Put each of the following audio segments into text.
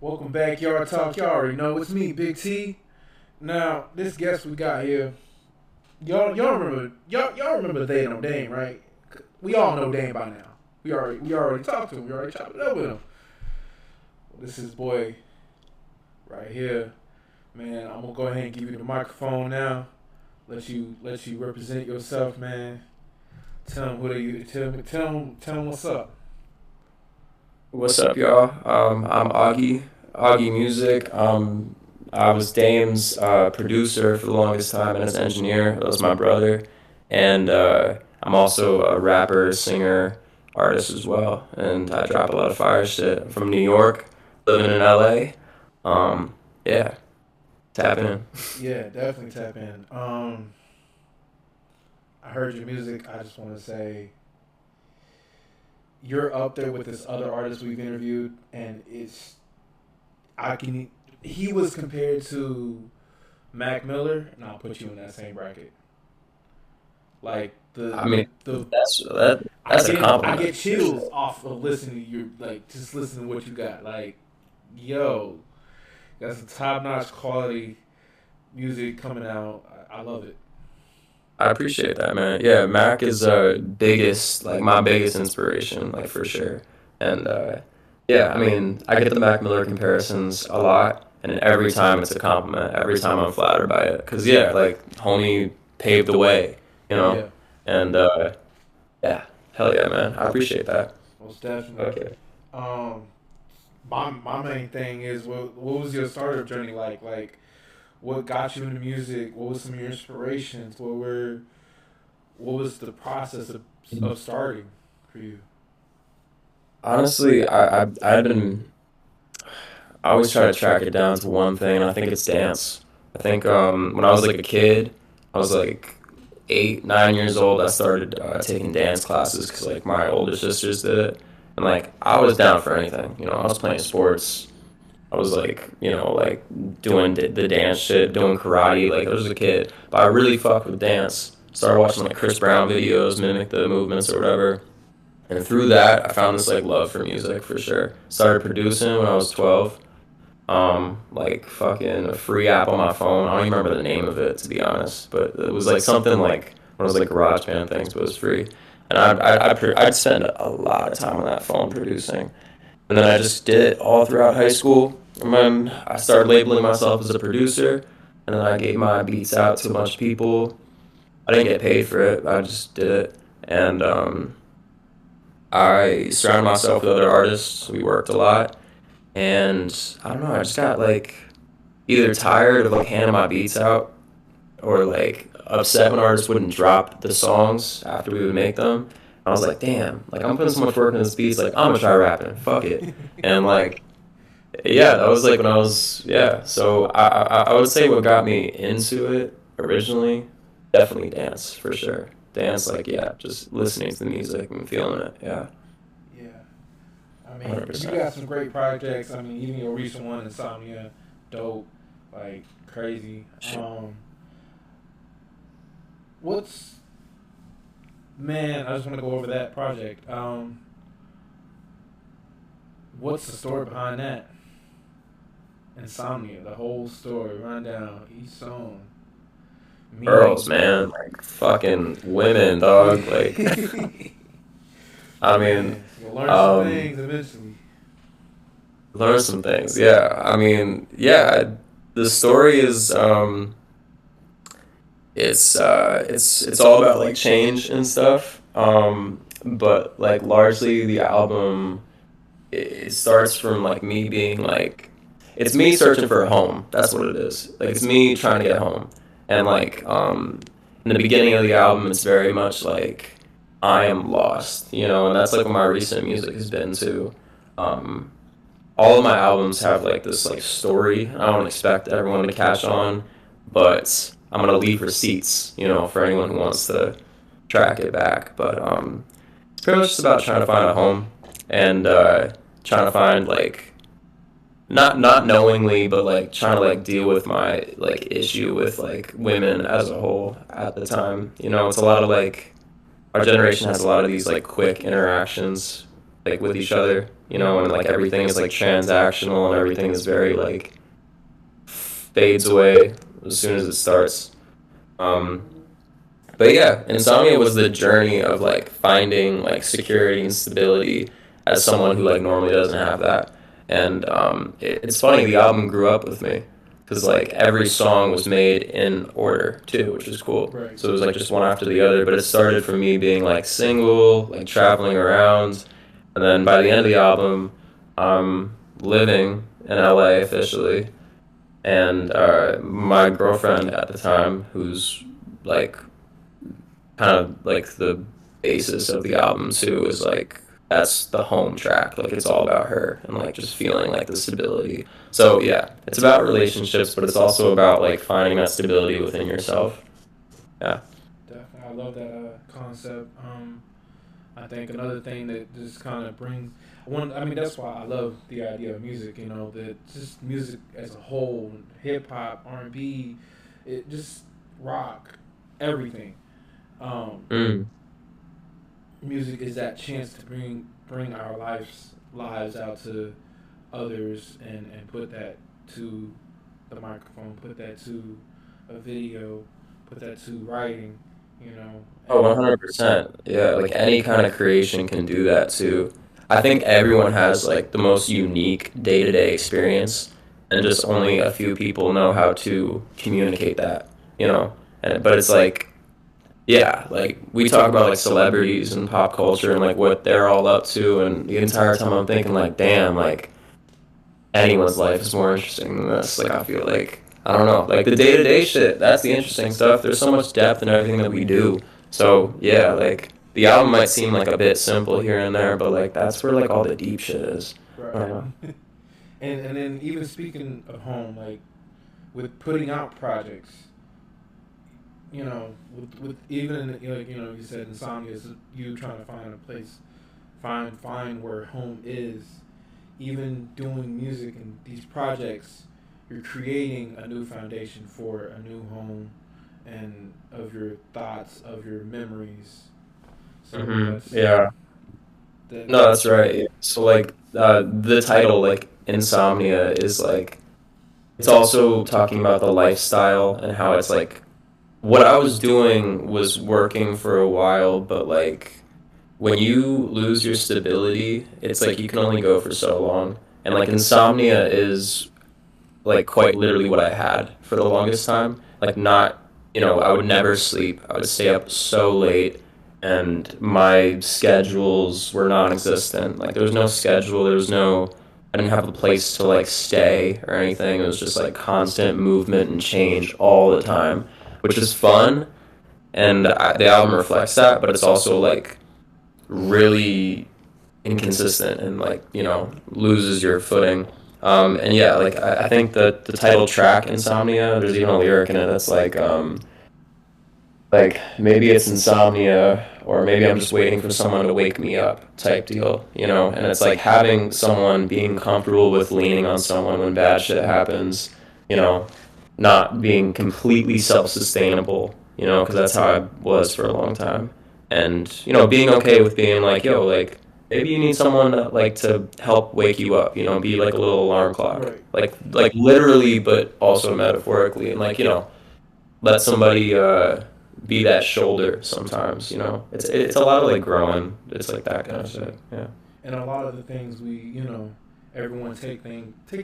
Welcome back, Yard Talk. Y'all already know it's me, Big T. Now, this guest we got here, y'all remember They Know Dame, right? We all know Dame by now. We already talked to him. We already chopped it up with him. Well, this is boy right here, man. I'm gonna go ahead and give you the microphone now. Let you represent yourself, man. Tell him who they tell him what's up. What's up, y'all? I'm Augy Music. I was Dame's producer for the longest time and his engineer. That was my brother. And I'm also a rapper, singer, artist as well. And I drop a lot of fire shit. I'm from New York, living in LA. Yeah, tap in. Yeah, definitely tap in. I heard your music. I just want to say you're up there with this other artist we've interviewed, and I can. He was compared to Mac Miller, and I'll put you in that same bracket. Like I mean, the that's a I get compliment. For chills sure. off of listening to you, like just listening to what you got. Like, yo, that's a top notch quality music coming out. I love it. I appreciate that, man. Yeah, Mac is biggest, like my biggest inspiration, like for sure. And yeah, I mean, I get the Mac Miller comparisons a lot, and every time it's a compliment. Every time I'm flattered by it, cause yeah, like homie paved the way, you know. Yeah, And yeah, hell yeah, man. I appreciate that. most definitely. Okay. Um, my main thing is what was your startup journey like? Like, what got you into music? What was some of your inspirations? What was the process of starting for you? Honestly, I've been I always try to track it down to one thing, and I think it's dance. I think when I was like a kid, I was like 8, 9 years old. I started taking dance classes because like my older sisters did it, and like I was down for anything. You know, I was playing sports. I was like, like doing the dance shit, doing karate. Like I was a kid, but I really fucked with dance. Started watching like Chris Brown videos, mimic the movements or whatever. And through that, I found this like love for music for sure. Started producing when I was 12. Like fucking a free app on my phone. I don't even remember the name of it to be honest, but it was like something like one of those like garage band things, but it was free. And I'd spend a lot of time on that phone producing. And then I just did it all throughout high school. And then I started labeling myself as a producer. And then I gave my beats out to a bunch of people. I didn't get paid for it. I just did it. And I surrounded myself with other artists. We worked a lot. And I don't know, I just got like either tired of like handing my beats out or like upset when artists wouldn't drop the songs after we would make them. I was like, damn, like I'm putting so much work in this beats, like I'm gonna try rapping, fuck it. And like, yeah, that was like when I was, yeah. So I would say what got me into it originally, definitely dance for sure. Dance, like yeah, just listening to the music and feeling it, yeah, Yeah, I mean, you 100%. got some great projects. I mean, even your recent one, Insomnia, dope, like crazy. What's man? I just want to go over that project. What's the story behind that? Insomnia, the whole story, rundown, each song, Girls, meaning. man, like fucking women, dog. Like, I mean, Man, you'll learn some um, things eventually. learn some things. Yeah, I mean, yeah, the story is it's all about like change and stuff. But like largely the album it starts from like me being like it's me searching for a home. That's what it is. Like it's me trying to get home. And like in the beginning of the album it's very much like I am lost, and that's like what my recent music has been too. Um all of my albums have like this like story. I don't expect everyone to catch on, but I'm gonna leave receipts, for anyone who wants to track it back. But it's pretty much just about trying to find a home and trying to find like not knowingly, but like trying to like deal with my like issue with like women as a whole at the time. It's a lot of like our generation has a lot of these like quick interactions like with each other, you know, and like everything is like transactional and everything is very like fades away as soon as it starts. Um, but yeah, insomnia was the journey of like finding like security and stability as someone who like normally doesn't have that. And it's funny, the album grew up with me because like every song was made in order too, which is cool. Right. So it was like just one after the other. But it started from me being like single, like traveling around, and then by the end of the album, living in LA officially, and my girlfriend at the time, who's like kind of like the basis of the album too, is like that's the home track. Like it's all about her and like just feeling like the stability. So yeah, it's about relationships, but it's also about like finding that stability within yourself. Yeah. Definitely, I love that concept. I think another thing that just kind of brings one. I mean, that's why I love the idea of music. You know, that just music as a whole, hip hop, R&B, it just rock, everything. Um, Mm. Music is that chance to bring our lives out to others and put that to the microphone, put that to a video, put that to writing. You know, Oh, and 100%. Yeah, like any kind of creation can do that too. I think everyone has like the most unique day-to-day experience, and just only a few people know how to communicate that, you know? And but it's like, yeah, like we talk about like celebrities and pop culture and like what they're all up to, and the entire time I'm thinking like, damn, like anyone's life is more interesting than this. Like I feel like I don't know, like the day to day shit. That's the interesting stuff. There's so much depth in everything that we do. So yeah, like the album might seem like a bit simple here and there, but like that's where like all the deep shit is. I right. don't know. And then even speaking of home, like with putting out projects, with even you said insomnia is you trying to find a place, find where home is. Even doing music and these projects, you're creating a new foundation for a new home, and of your thoughts, of your memories. So Yeah. that No, that's right. Yeah. So like the title like Insomnia is like it's also talking about the lifestyle and how it's like what I was doing was working for a while, but like when you lose your stability, it's like you can only go for so long. And like insomnia is like quite literally what I had for the longest time. Like not, you know, I would never sleep. I would stay up so late and my schedules were non-existent. Like there was no schedule, there was no I didn't have a place to like stay or anything. It was just like constant movement and change all the time, which is fun and the album reflects that, but it's also like really inconsistent and like you know loses your footing. And yeah, like I think that the title track Insomnia, there's even a lyric in it that's like maybe it's insomnia or maybe I'm just waiting for someone to wake me up type deal, you know. And it's like having someone being comfortable with leaning on someone when bad shit happens, you know, not being completely self-sustainable, you know, because that's how I was for a long time. And, you know, being okay with being like, yo, like, maybe you need someone like to help wake you up, you know, be like a little alarm clock. right. Like literally, but also metaphorically. And like, you know, let somebody be that shoulder sometimes, you know. It's a lot of like growing. It's like that kind of shit. Yeah. And a lot of the things everyone take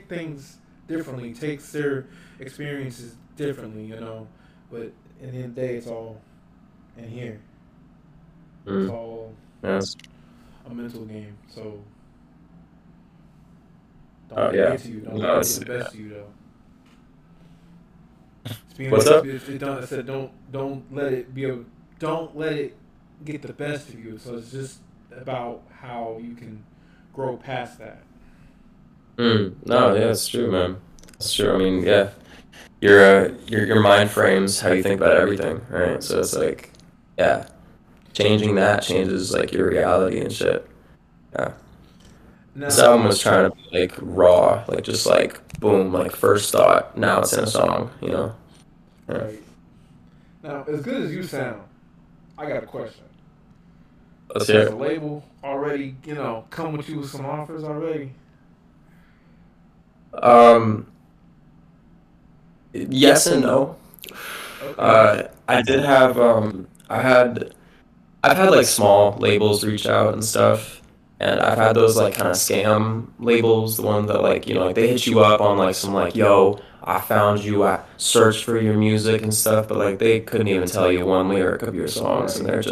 things differently, takes their experiences differently, but at the end of the day, it's all in here. It's Mm. all Yes. a mental game. So don't Oh let it yeah. get to you. Don't let No, it it's get the best of you, though. what's up? I said don't let it don't let it get the best of you. So it's just about how you can grow past that. Mm. No, yeah, it's true, man. It's true. I mean, yeah, your mind frames how you think about everything, right? So it's like, yeah, changing that changes like your reality and shit. Yeah. This Now, album was trying to be like raw, like just like boom, like first thought. Now it's in a song, you know. Yeah. right now, as good as you sound, I got a question. Let's Has hear a label already, come with you with some offers already? it. Yes and no. Okay. I did have I've had like small labels reach out and stuff, and I've had those like kind of scam labels, the one that like like they hit you up on like some like yo, I found you, I searched for your music and stuff, but like they couldn't even tell you one lyric of your songs, and Right.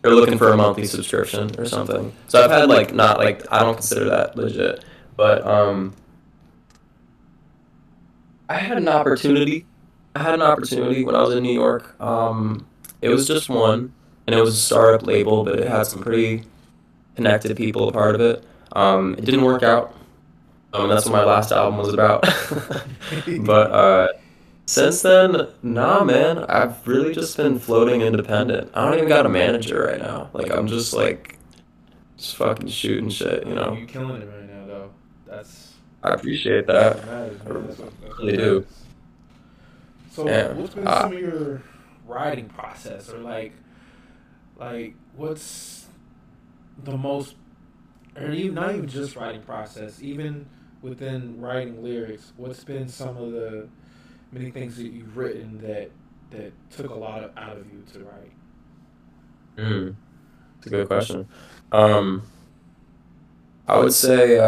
they're looking for a monthly subscription or something. So I've had like not like I don't consider that legit, but I had an opportunity. I had an opportunity when I was in New York. It was just one, and it was a startup label, but it had some pretty connected people a part of it. It didn't work out. And that's what my last album was about. But since then, nah, man. I've really just been floating independent. I don't even got a manager right now. Like I'm just like just fucking shooting shit, I mean, you killing it right now, though. That's I appreciate that's that. what matters, I man. That's what really do. matters. So, Yeah. what's been some of your writing process, or like what's the most, or even not even just writing process, even within writing lyrics, what's been some of the many things that you've written that took a lot out of you to write? Mm, it's a good question. Um, I would say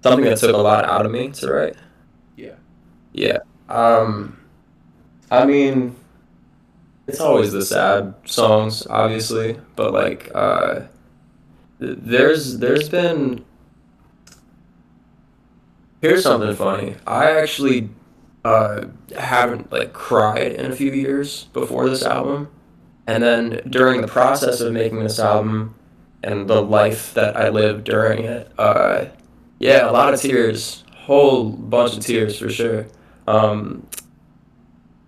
something that took a lot out of me to write. Yeah. Yeah. Um, I mean, it's always the sad songs, obviously, but like, there's been here's something funny. I actually haven't like cried in a few years before this album, and then during the process of making this album and the life that I lived during it, yeah, a lot of tears, whole bunch of tears for sure. Um,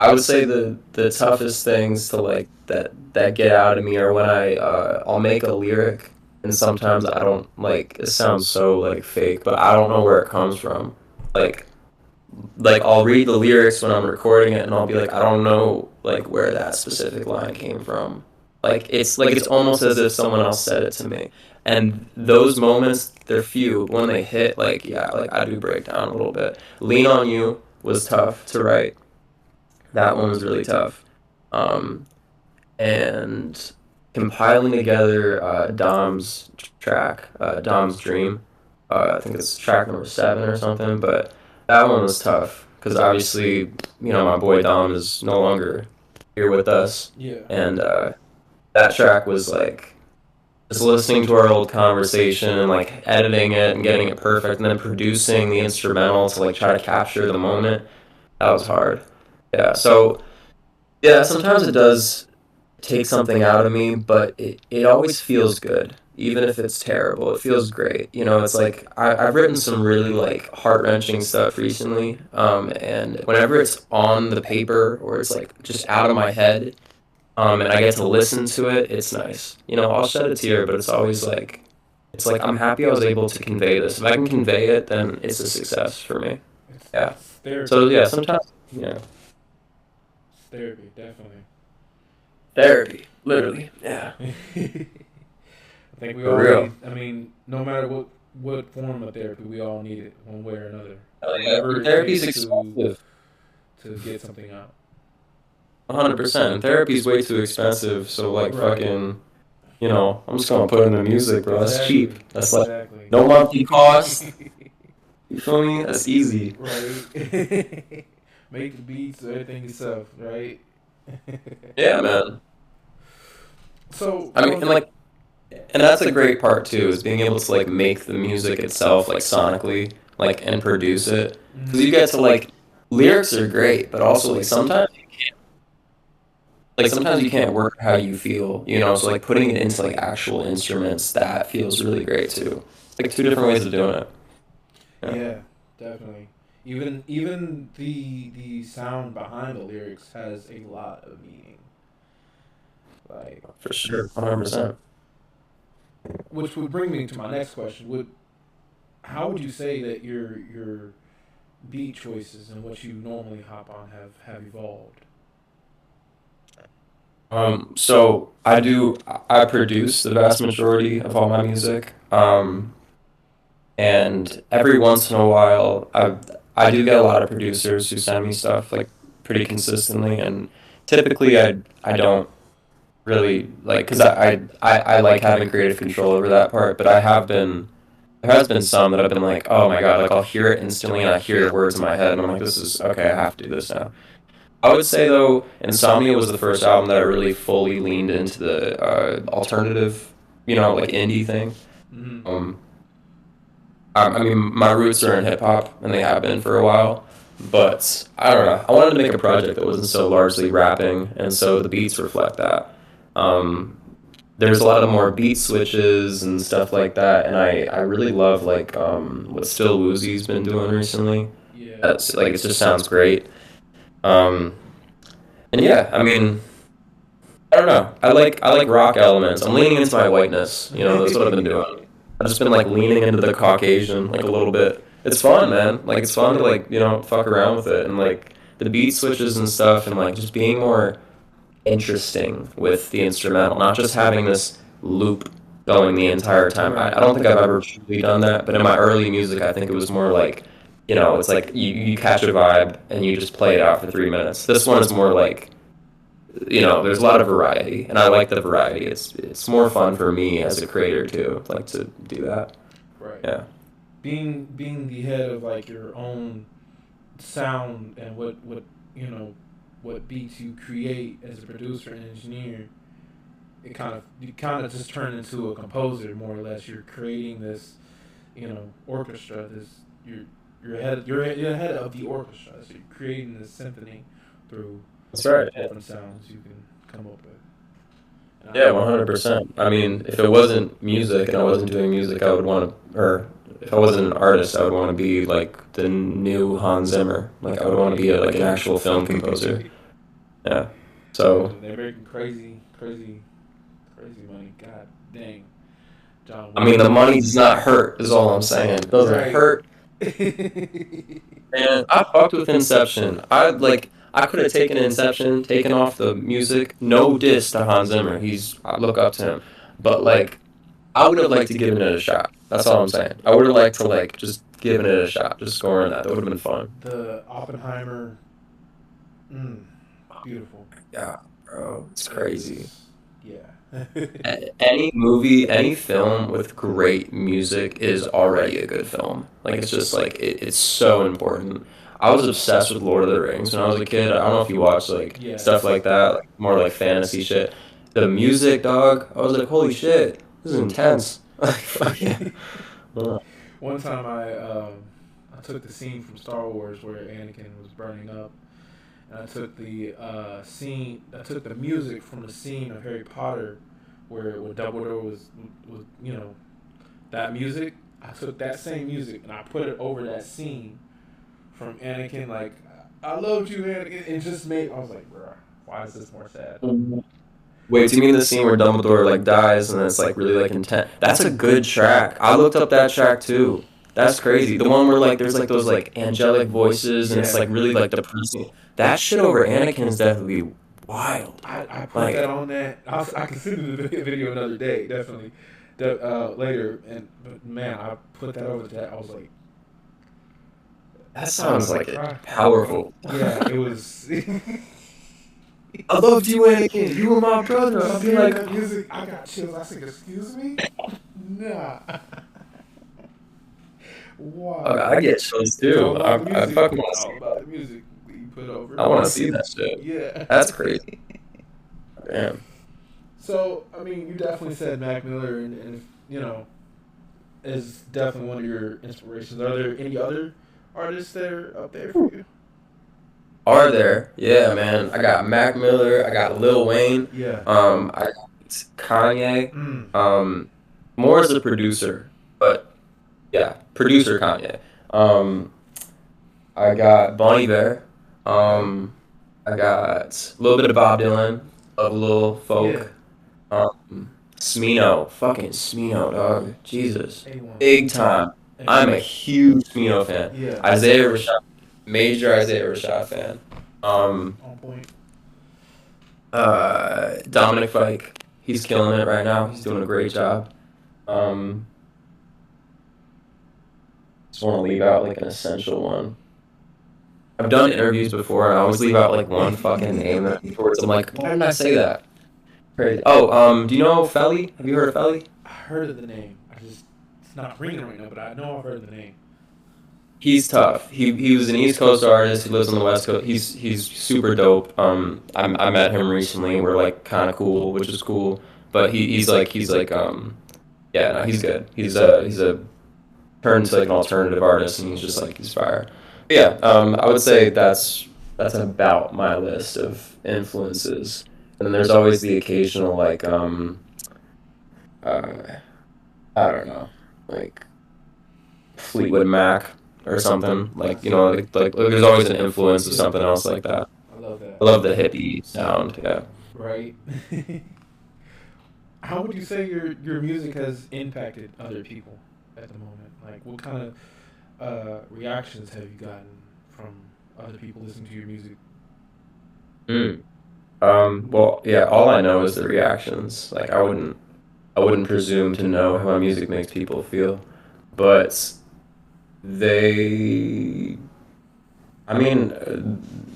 I would say the toughest things to like that get out of me are when I'll make a lyric and sometimes I don't like it sounds so like fake, but I don't know where it comes from. Like I'll read the lyrics when I'm recording it and I'll be like I don't know like where that specific line came from. Like it's almost as if someone else said it to me. And those moments they're few. When they hit like yeah, like I do break down a little bit. Lean on You was tough to write. That one was really tough. Um, and compiling together Dom's Dream. I think it's track number 7 or something, but that one was tough because obviously, my boy Dom is no longer here with us, Yeah. and that track was like just listening to our old conversation and like editing it and getting it perfect, and then producing the instrumental to like try to capture the moment. That was hard. Yeah, so yeah, sometimes it does take something out of me, but it always feels good. Even if it's terrible, it feels great. It's like I've written some really like heart-wrenching stuff recently, and whenever it's on the paper or it's like just out of my head, and I get to listen to it, it's nice. I'll shed a tear, but it's like I'm happy I was able to convey this. If I can convey it, then it's a success for me. Yeah. It's therapy. So yeah, sometimes yeah, It's therapy, definitely. therapy, literally. Yeah. I think we For all real. need. I mean, no matter what form of therapy, we all need it one way or another. Hell yeah. Whatever it Therapy's takes expensive. to get something out. 100%. And therapy's way too expensive. So like Right. fucking, I'm just gonna put it in the music, bro. That's cheap. Exactly. That's like Exactly. no monthly cost. You feel me? That's easy. Right. Make the beats, everything yourself, right? Yeah, man. So I mean, and that's a great part too, is being able to like make the music itself, like sonically, like and produce it. Because you get to like lyrics are great, but also sometimes you can't work how you feel, so like putting it into like actual instruments, that feels really great too. It's like two different ways of doing it. Yeah, yeah, definitely. Even the sound behind the lyrics has a lot of meaning. Like, for sure, 100%. which would bring me to my next question. How would you say that your beat choices and what you normally hop on have evolved? So I produce the vast majority of all my music. And every once in a while, I do get a lot of producers who send me stuff like pretty consistently, and typically I don't really like because I like having creative control over that part, but I have been there has been some that I've been like, oh my God, like I'll hear it instantly and I hear the words in my head and I'm like, this is okay, I have to do this now. I would say though, Insomnia was the first album that I really fully leaned into the alternative, like indie thing. Mm-hmm. Um, I mean, my roots are in hip hop, and they have been for a while. But I don't know. I wanted to make a project that wasn't so largely rapping, and so the beats reflect that. Um, there's a lot of more beat switches and stuff like that, and I really love like what Still Woozy's been doing recently. Yeah. That's like it just sounds great. Um, and yeah, I mean, I don't know. I like rock elements. I'm leaning into my whiteness. That's what I've been doing. I've just been like leaning into the Caucasian like a little bit. It's fun, man. Like it's fun to like fuck around with it and like the beat switches and stuff and like just being more interesting with the instrumental, not just having this loop going the entire time. I don't think I've ever truly done that, but in my early music, I think it was more like, it's like you catch a vibe and you just play it out for 3 minutes. This one is more like there's a lot of variety, and I like the variety. It's more fun for me as a creator too, like to do that. Right. Yeah. Being the head of like your own sound and what what beats you create as a producer and engineer, you kind of just turn into a composer more or less. You're creating this, orchestra. This you're head of the orchestra. So you're creating this symphony through That's right. different sounds you can come up with. And Yeah, 100%. I mean, if it wasn't music and I wasn't doing music, I would want to, or if I wasn't an artist, I would want to be like the new Hans Zimmer. Like I would want to be like an actual film composer. Yeah. So they're making crazy money. God dang, John. I mean, the money does not hurt, is all I'm saying. It doesn't Right. hurt. Man, I fucked with Inception. I could have taken Inception, taken off the music. No diss to Hans Zimmer. I look up to him. But like I would have liked to given it a shot. That's all I'm saying. I would have liked to like just given it a shot, just scoring that. That would have been fun. The Oppenheimer, beautiful. Yeah, bro, it's crazy. Yeah. Any movie, any film with great music is already a good film. Like it's just like it's so important. I was obsessed with Lord of the Rings when I was a kid. I don't know if you watched like Yeah. stuff like that, like more like fantasy shit. The music, dog. I was like, holy shit, this is intense. Like, fuck yeah. One time I took the scene from Star Wars where Anakin was burning up, and I took the music from the scene of Harry Potter where Dumbledore was that music. I took that same music and I put it over that scene from Anakin, like, I loved you, Anakin, and just made. I was like, bro, why is this more sad? Wait, do you mean the scene where Dumbledore like dies and it's like really like intense? That's a good track. I looked up that track too. That's crazy. The one where like there's like those like angelic voices and it's like really like depressing. That shit over Anakin is definitely wild. I put Like that on that. I can send you the video another day, definitely, later. But man, I put that over that. I was like, that sounds like it. Powerful. Yeah, it was. I loved you, Anakin. You were my brother. I'll be like, that music. I got chills. I said, excuse me? Nah. Wow. oh, I get chills too. I fucking want to All see. about the music that you put over. I want to see that shit. Yeah. That's crazy. Damn. So, I mean, you definitely said Mac Miller, and is definitely one of your inspirations. Are there any other artists that are up there for you? Are there? Yeah, man. I got Mac Miller. I got Lil Wayne. Yeah. I got Kanye. Mm. More as a producer, but yeah, producer Kanye. I got Bonnie Bear. I got a little bit of Bob Dylan, of a little folk. Smino, fucking Smino, dog. Jesus, A1. big time. I'm a huge Smino fan. Yeah. Isaiah Rashad, major Isaiah Rashad fan. On point. Dominic Fike. He's killing it right now. He's doing a great job. Um, just want to leave out like an essential one. I've done interviews before, and I always leave out like one fucking name afterwards. I'm like, why didn't I say that? Crazy. Oh, do you know Felly? Have you heard of Felly? I heard of the name. It's not ringing right now, but I know I've heard the name. He's tough. He was an East Coast artist. He lives on the West Coast. He's super dope. I met him recently. We're like kind of cool, which is cool. But he's like yeah, no, he's good. He's a turned to like an alternative artist, and he's just like he's fire. But yeah, I would say that's about my list of influences. And then there's always the occasional like uh, I don't know, like Fleetwood Mac or something. Like like there's always an influence of something else like that. I love that. I love the hippie sound. Yeah. Right. How would you say your music has impacted other people at the moment? Like, what kind of reactions have you gotten from other people listening to your music? Mm. Well, yeah. All I know is the reactions. Like, I wouldn't presume to know how my music makes people feel, but they. I mean,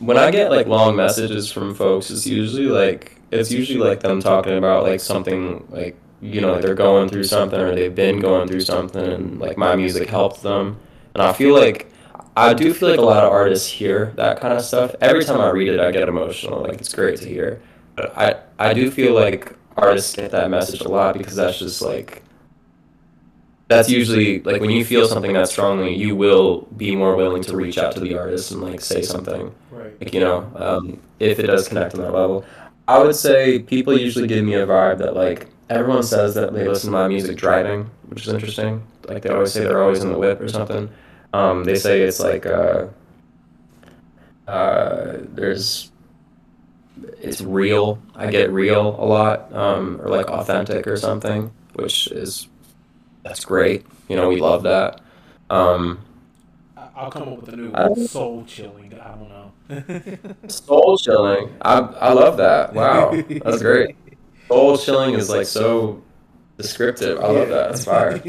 when I get like long messages from folks, it's usually like them talking about like something like like they're going through something or they've been going through something and like my music helped them. And I do feel like a lot of artists hear that kind of stuff. Every time I read it, I get emotional. Like it's great to hear. But I do feel like artists get that message a lot because that's usually like when you feel something that strongly, you will be more willing to reach out to the artist and like say something. Right. Like if it does connect on that level. I would say people usually give me a vibe that like everyone says that they listen to my music driving, which is interesting. Like they always say they're always in the whip or something. They say it's like there's it's real. I get real a lot, or like authentic or something, which is that's great. We love that. Um, I'll come up with a new I, one. Soul chilling. I don't know. soul chilling. I love that. Wow, that's great. Soul chilling is like so descriptive. I love that. That's fire.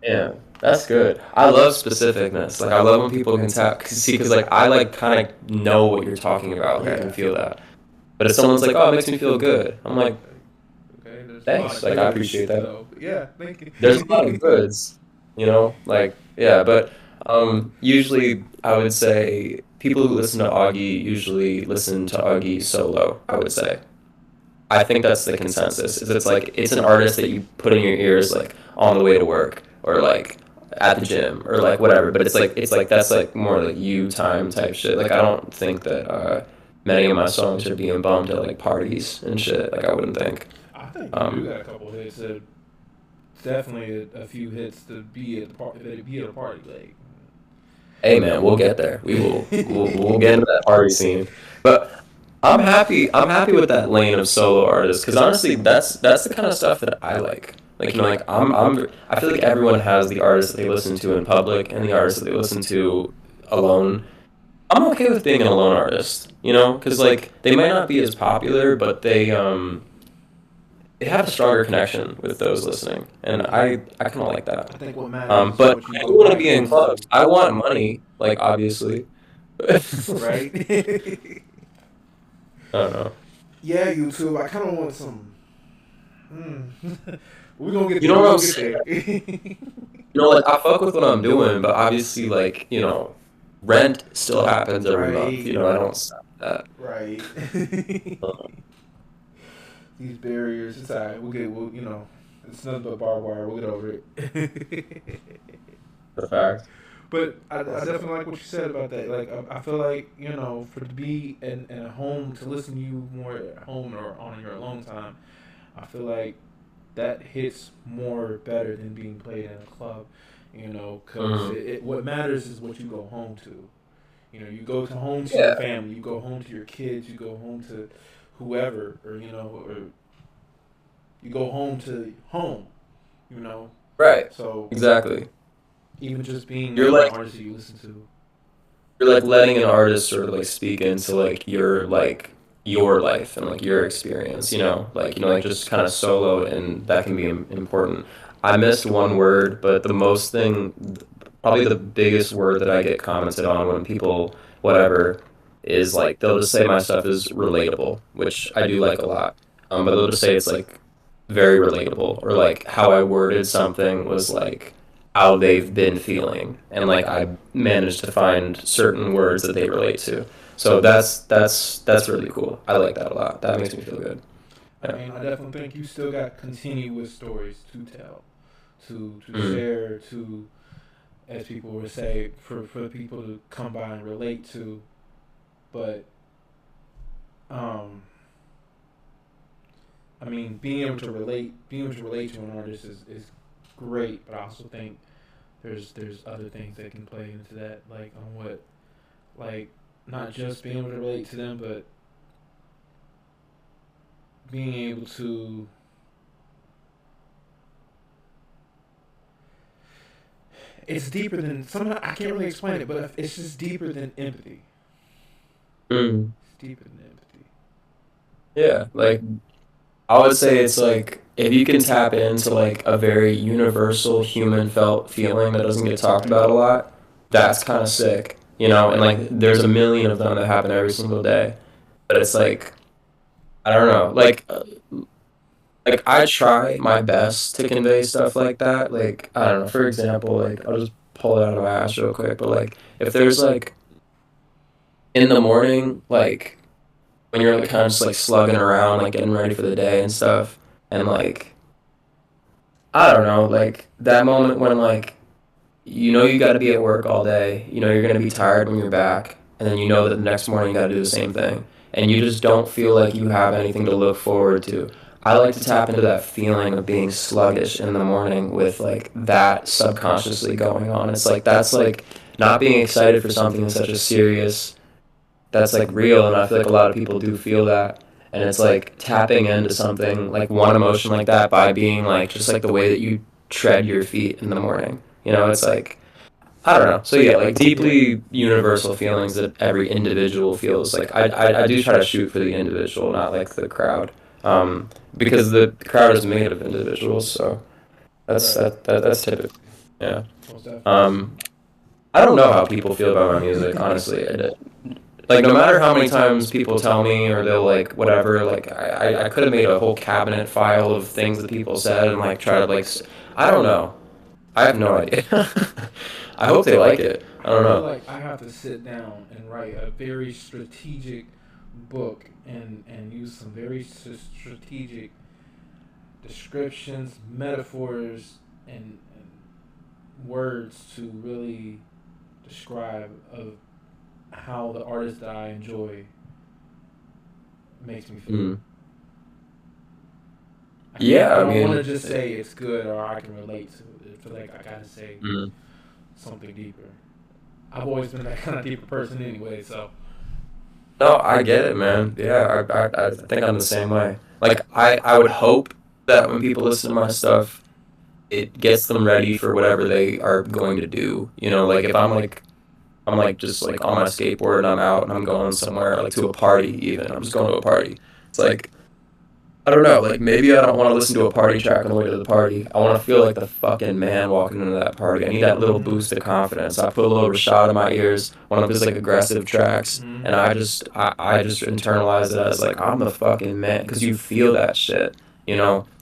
Yeah, that's good. I love specificness. Like I love when people can tap, see, because like I like kind of know what you're talking about. Like I can feel that. But if someone's like, "Oh, it makes me feel good," I'm like, Okay, there's a lot "Thanks." of Like I goods, appreciate that. so yeah, thank There's a lot of you. goods, like yeah. But usually I would say people who listen to Augy usually listen to Augy solo. I would say. I think that's the consensus. Is it's like it's an artist that you put in your ears like on the way to work or like at the gym or like whatever. But it's like that's like more like you time type shit. Like I don't think that many of my songs are being bumped at like parties and shit. Like I wouldn't think. I think you do Um, got a couple of hits. Definitely a few hits to be at the party. To be at a party, like hey man, we'll get there. We will. We'll get into that party scene. But I'm happy. I'm happy with that lane of solo artists because honestly, that's the kind of stuff that I like. Like like I feel like everyone has the artists that they listen to in public and the artists that they listen to alone. I'm okay with being an alone artist, because like they might not be as popular, but they have a stronger connection with those listening, and I kind of like that. I think what matters is But what you I go do want to back be in to. clubs. I want money, like obviously. I Right? don't know. Yeah, YouTube. I kind of want some. Mm. We're gonna get You there. know We're what I'm gonna saying? get there. Like I fuck with what I'm doing, but obviously, like rent still happens every month. Right. I don't stop that. Right. Uh, These barriers. It's alright. We'll get. It's nothing but barbed wire. We'll get over it. the fact. But I definitely like what you said about that. Like I feel like for to be in a home to listen to you more at home or on your alone time, I feel like that hits more better than being played in a club. Because Mhm. what matters is what you go home to. You go to home to your Yeah. family, you go home to your kids, you go home to whoever, or you go home to home. You know, Right. so Exactly. even just being You're around like artists that you listen to. you're like letting an artist sort of like speak into like your like your life and like your experience, like just kind of solo, and that can be important. I missed one word, but the most thing, probably the biggest word that I get commented on when people, whatever, is like they'll just say my stuff is relatable, which I do like a lot. But they'll just say it's like very relatable, or like how I worded something was like how they've been feeling, and like I managed to find certain words that they relate to. So that's really cool. I like that a lot. That makes me feel good. I Yeah. mean, I definitely think you still got continuous stories to tell, to Mm. share, to, as people would say, for people to come by and relate to. But um, I mean, being able to relate to an artist is great. But I also think there's other things that can play into that, like on what, like not just being able to relate to them, but being able to. It's deeper than somehow I can't really explain it, but it's just deeper than empathy. Mm. It's deeper than empathy. Yeah, like I would say it's like if you can tap into like a very universal human felt feeling that doesn't get talked about a lot, that's kind of sick, and like there's a million of them that happen every single day. But it's like I don't know, like I try my best to convey stuff like that. Like I don't know, for example, like I'll just pull it out of my ass real quick, but like if there's like in the morning, like when you're like kind of just like slugging around, like getting ready for the day and stuff, and like I don't know, like that moment when like you got to be at work all day, you're gonna be tired when you're back, and then you know that the next morning you got to do the same thing, and you just don't feel like you have anything to look forward to. I like to tap into that feeling of being sluggish in the morning with like that subconsciously going on. It's like that's like not being excited for something that's such a serious, that's like real, and I feel like a lot of people do feel that. And it's like tapping into something like one emotion like that by being like just like the way that you tread your feet in the morning. It's like I don't know. So yeah, like deeply universal feelings that every individual feels. Like I do try to shoot for the individual, not like the crowd, because the crowd is made of individuals. So Right. that's typical. Yeah. Most definitely. Um, I don't know how people feel about my music, honestly. Like no matter how many times people tell me or they'll like whatever, like I could have made a whole cabinet file of things that people said and like try to like I don't know. I have no idea. I hope they like it. I I don't feel know. like I have to sit down and write a very strategic book and use some very strategic descriptions, metaphors, and words to really describe of how the artist that I enjoy makes me feel. Mm. I can't. Yeah, I I don't want to mean, just say it's good or I can relate to it. I feel like I gotta say mm. something deeper. I've always been that kind of deeper person anyway, so. No, I get it, man. Yeah, I think I'm the same way. Like I would hope that when people listen to my stuff, it gets them ready for whatever they are going to do. Like if I'm like just like on my skateboard and I'm out and I'm going somewhere like to a party even. I'm just going to a party. It's like I don't know, like maybe I don't want to listen to a party track on the way to the party. I want to feel like the fucking man walking into that party. I need that little boost of confidence. I put a little Rashad in my ears, one of his like aggressive tracks, and I just internalize it as like I'm the fucking man because you feel that shit.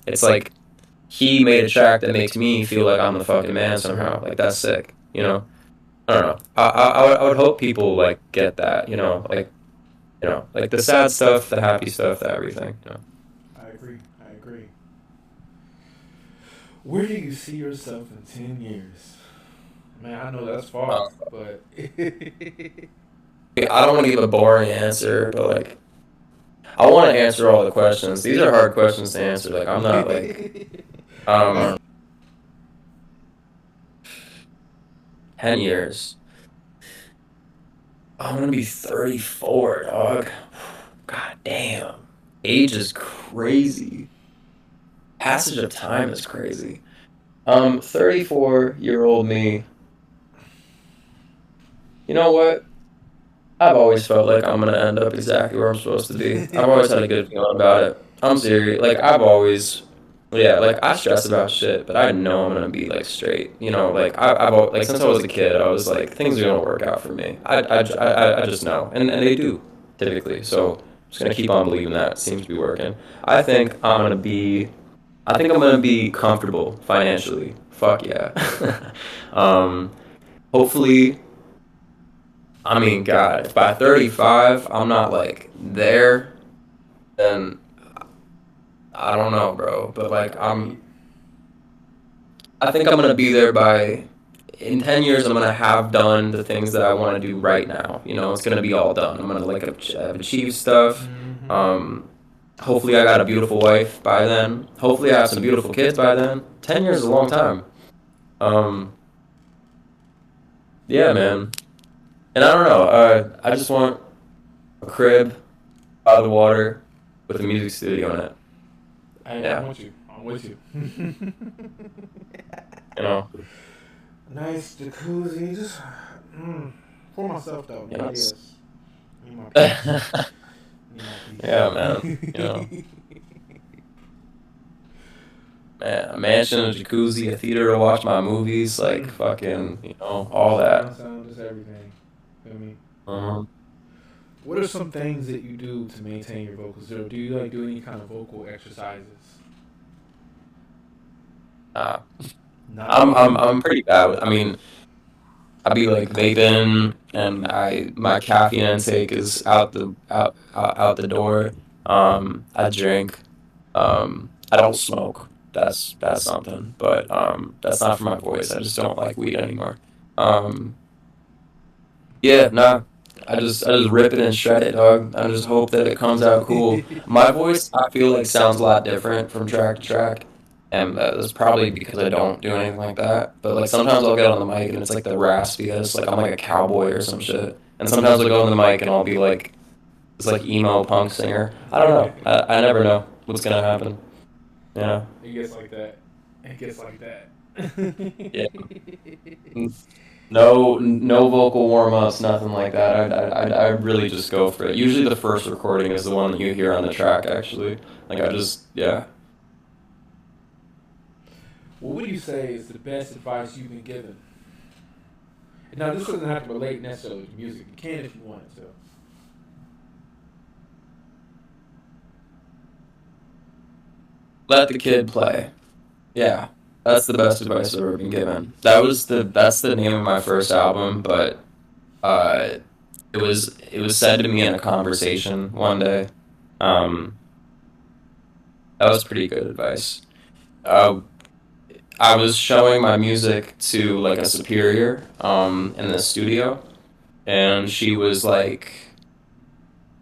It's like he made a track that makes me feel like I'm the fucking man somehow. Like that's sick. I don't know. I would hope people like get that. Like the sad stuff, the happy stuff, the everything. I agree. I agree. Where do you see yourself in 10 years? Man, I know that's far, but I don't want to give a boring answer, but like I want to answer all the questions. These are hard questions to answer. Like I'm not like Let's. um 10 years. I'm gonna be 34, dog. God damn. Age is crazy. Passage of time is crazy. 34-year-old me. You know what? I've always felt like I'm gonna end up exactly where I'm supposed to be. I've always had a good feeling about it. I'm serious. Like I've always, yeah. Like I stress about shit, but I know I'm gonna be like straight. You know, like like since I was a kid, I was like things are gonna work out for me. I just know, and they do typically. So I'm just gonna keep on believing that. It seems to be working. I think I'm gonna be. I think I'm gonna be comfortable financially. Fuck yeah. um, hopefully. I mean, God, if by 35 I'm not like there, then I don't know, bro. But like I think I'm gonna be there by in 10 years. I'm gonna have done the things that I want to do right now. You know, it's gonna be all done. I'm gonna like have achieved stuff. Um, hopefully I got a beautiful wife by then. Hopefully I have some beautiful kids by then. 10 years is a long time. Um, yeah, man. And I don't know. I just want a crib by the water with a music studio in it. I'm with you. I'm with you. You know. Nice jacuzzi, just for myself though. Yes. Yes. Need my peace. Need my peace. Yeah, man. You know. Man, a mansion, a jacuzzi, a theater to watch my movies, like fucking, you know, all that. Sound, just everything. Feel me? Uh-huh. What are some things that you do to maintain your vocals? Or do you like do any kind of vocal exercises? I'm pretty bad with, I mean, I be like vaping and my caffeine intake is out the door. I drink. I don't smoke. That's something, but that's not for my voice. I just don't like weed anymore. Um, yeah, nah. I just rip it and shred it, dog. I just hope that it comes out cool. My voice, I feel like sounds a lot different from track to track, and that's probably because I don't do anything like that. But like sometimes I'll get on the mic and it's like the raspiest, like I'm like a cowboy or some shit. And sometimes I'll go on the mic and I'll be like this like emo punk singer. I don't know. I never know what's gonna happen. Yeah. It gets like that. It gets like that. Yeah. No vocal warm ups, nothing like that. I really just go for it. Usually the first recording is the one that you hear on the track. Actually, like I just yeah. What would you say is the best advice you've been given? Now, this doesn't have to relate necessarily to music. You can if you wanted to. Let the kid play. Yeah, that's the best advice I've ever been given. That's the name of my first album, but uh, it was said to me in a conversation one day. Um, that was pretty good advice. Uh, I was showing my music to like a superior in the studio, and she was like,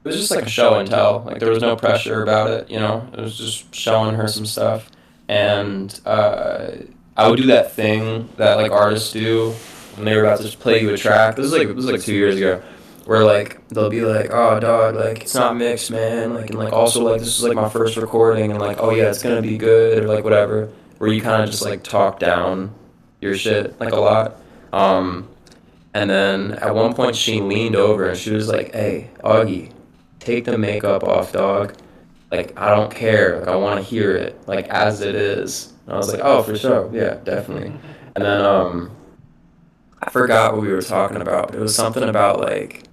it was just like a show and tell. Like there was no pressure about it, you know. It was just showing her some stuff, and I would do that thing that like artists do when they were about to just play you a track. This was like 2 years ago, where like they'll be like, "Oh, dog, like it's not mixed, man." Like and like also like this is like my first recording, and like, "Oh yeah, it's gonna be good," or like whatever. Where you kind of just like talk down your shit like a lot. Um, and then at one point she leaned over and she was like, "Hey, Augie, take the makeup off, dog. Like, I don't care. Like, I want to hear it, like, as it is." And I was like, "Oh, for sure. Yeah, definitely." And then, I forgot what we were talking about, but it was something about, like,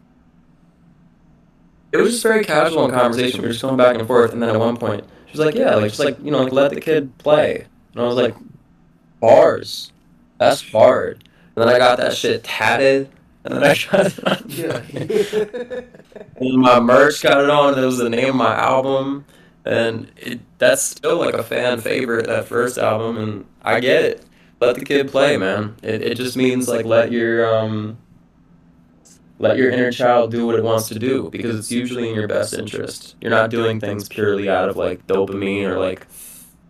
it was just very casual in conversation. We were just going back and forth. And then at one point, she was like, "Yeah, like, just, like, you know, like, let the kid play." And I was like, "Bars. That's hard." And then I got that shit tatted. And then I got it on. Yeah. And my merch got it on. That was the name of my album, and that's still like a fan favorite. That first album, and I get it. Let the kid play, man. It just means like let your inner child do what it wants to do because it's usually in your best interest. You're not doing things purely out of like dopamine or like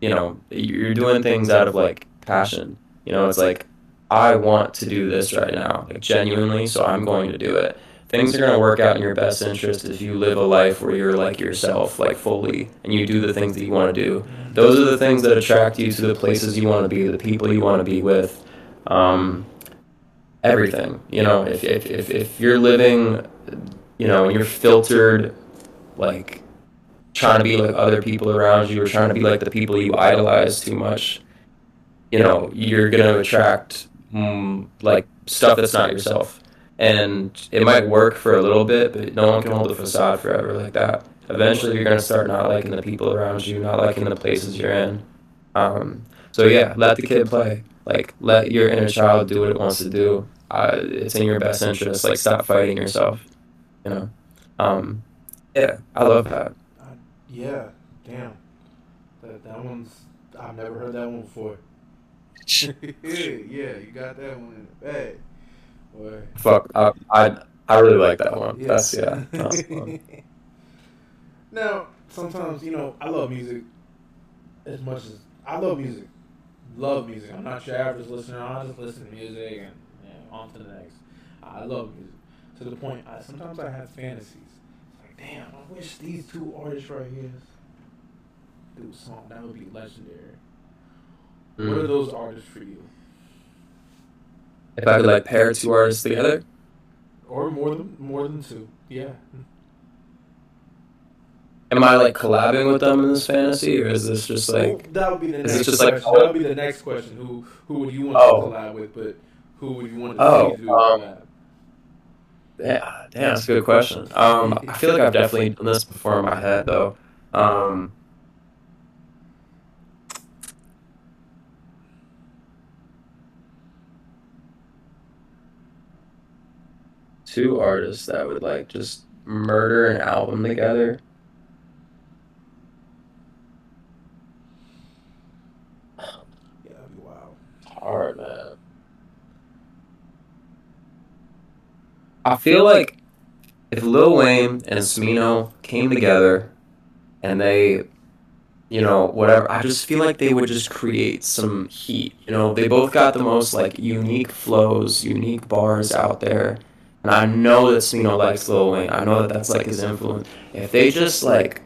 you know you're doing things out of like passion. You know, it's like I want to do this right now, like genuinely, so I'm going to do it. Things are going to work out in your best interest if you live a life where you're like yourself, like fully, and you do the things that you want to do. Those are the things that attract you to the places you want to be, the people you want to be with, everything. You know, if you're living you know, and you're filtered, like, trying to be like other people around you or trying to be like the people you idolize too much, you know, you're gonna attract like stuff that's not yourself. And it might work for a little bit, but no one can hold a facade forever like that. Eventually, you're gonna start not liking the people around you, not liking the places you're in. So yeah, let the kid play. Like, let your inner child do what it wants to do. It's in your best interest. Like, stop fighting yourself. You know. Um, yeah, I love that. Yeah, damn. That one's. I've never heard that one before. Yeah, you got that one in the bag. Boy. Fuck, I really like that one. Yeah. That's yeah. That's fun. Now, sometimes, I love music as much as I love music. Love music. I'm not your average listener. I just listen to music and on to the next. I love music to the point. Sometimes I have fantasies. Like, damn, I wish these two artists right here do a song. That would be legendary. What are those artists for you? If I could like pair two artists together, Or more than two? Yeah. am I like collabing with them in this fantasy, or is this just Well, like, that would be the is next it just question. like, That would be the next question. Who would you want to oh, collab with? But who would you want to see oh, do a collab? yeah, damn, that's a good question. I feel like I've definitely done this before in my head though. Um, Two artists that would like just murder an album together. Yeah, that'd be wild. Hard, man. I feel like if Lil Wayne and Smino came together and they, you know, whatever, I just feel like they would just create some heat. You know, they both got the most like unique flows, unique bars out there. And I know that Smino likes Lil Wayne. I know that that's like his influence. If they just like,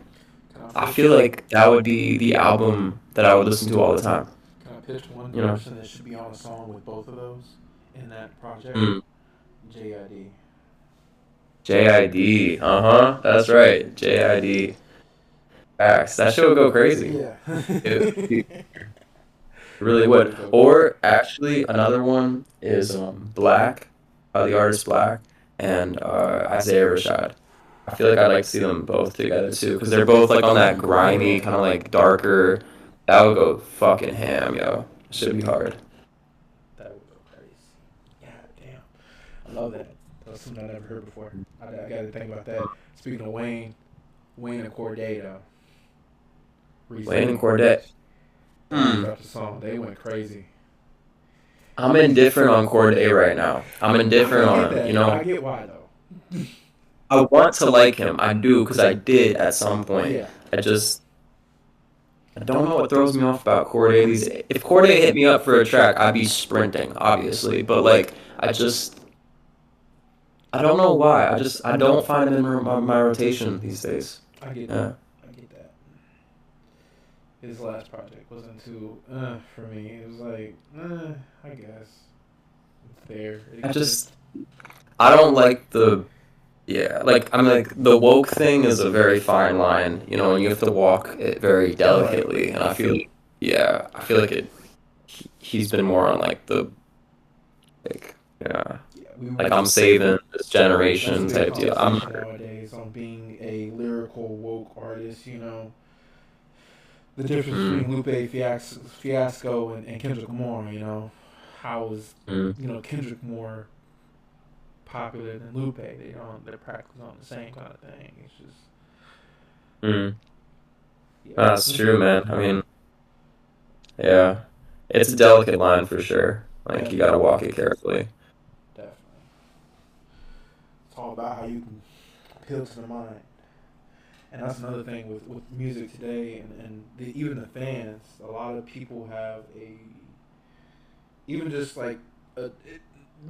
Can I I pitch? feel like that would be the album that I would listen to all the time. Can I pitch one You know? person that should be on a song with both of those in that project? Mm. JID. JID. Uh-huh. That's right. JID. Facts. That shit would go crazy. Yeah. It really would. Or actually, another one is Black, the artist Black, and Isaiah Rashad. I feel like I'd like to see them both together too, because they're both like on that grimy, kind of like darker. That would go fucking ham, yo. Should be hard. That would go crazy. God damn. I love that. That's something I never heard before. I got to think about that. Speaking of Wayne and Corday, though. Wayne and Corday. Dropped the song. They went crazy. I'm indifferent on Corday right now. I'm indifferent on him, you know. I get why, though. I want to like him. I do, because I did at some point. Yeah. I don't know what throws me off about Corday. If Corday hit me up for a track, I'd be sprinting, obviously. But like, I don't know why. I don't find him in my rotation these days. I get Yeah. that. I get that. His last project wasn't too for me. It was like, I guess it's there. I don't like like, I'm like, the woke thing is a very fine line, you know, and you have to walk it very delicately. And I feel like he's been more on like the, like, yeah, like I'm saving this generation type deal. Nowadays on being a lyrical woke artist, the difference between Lupe Fiasco and Kendrick Lamar, how is Kendrick more popular than Lupe? They're practically on the same kind of thing. It's just That's true, man. I mean, yeah, it's a delicate line for sure. Like, you gotta walk it carefully. Definitely. It's all about how you can appeal to the mind. And that's another thing with music today, and even the fans. A lot of people have even just like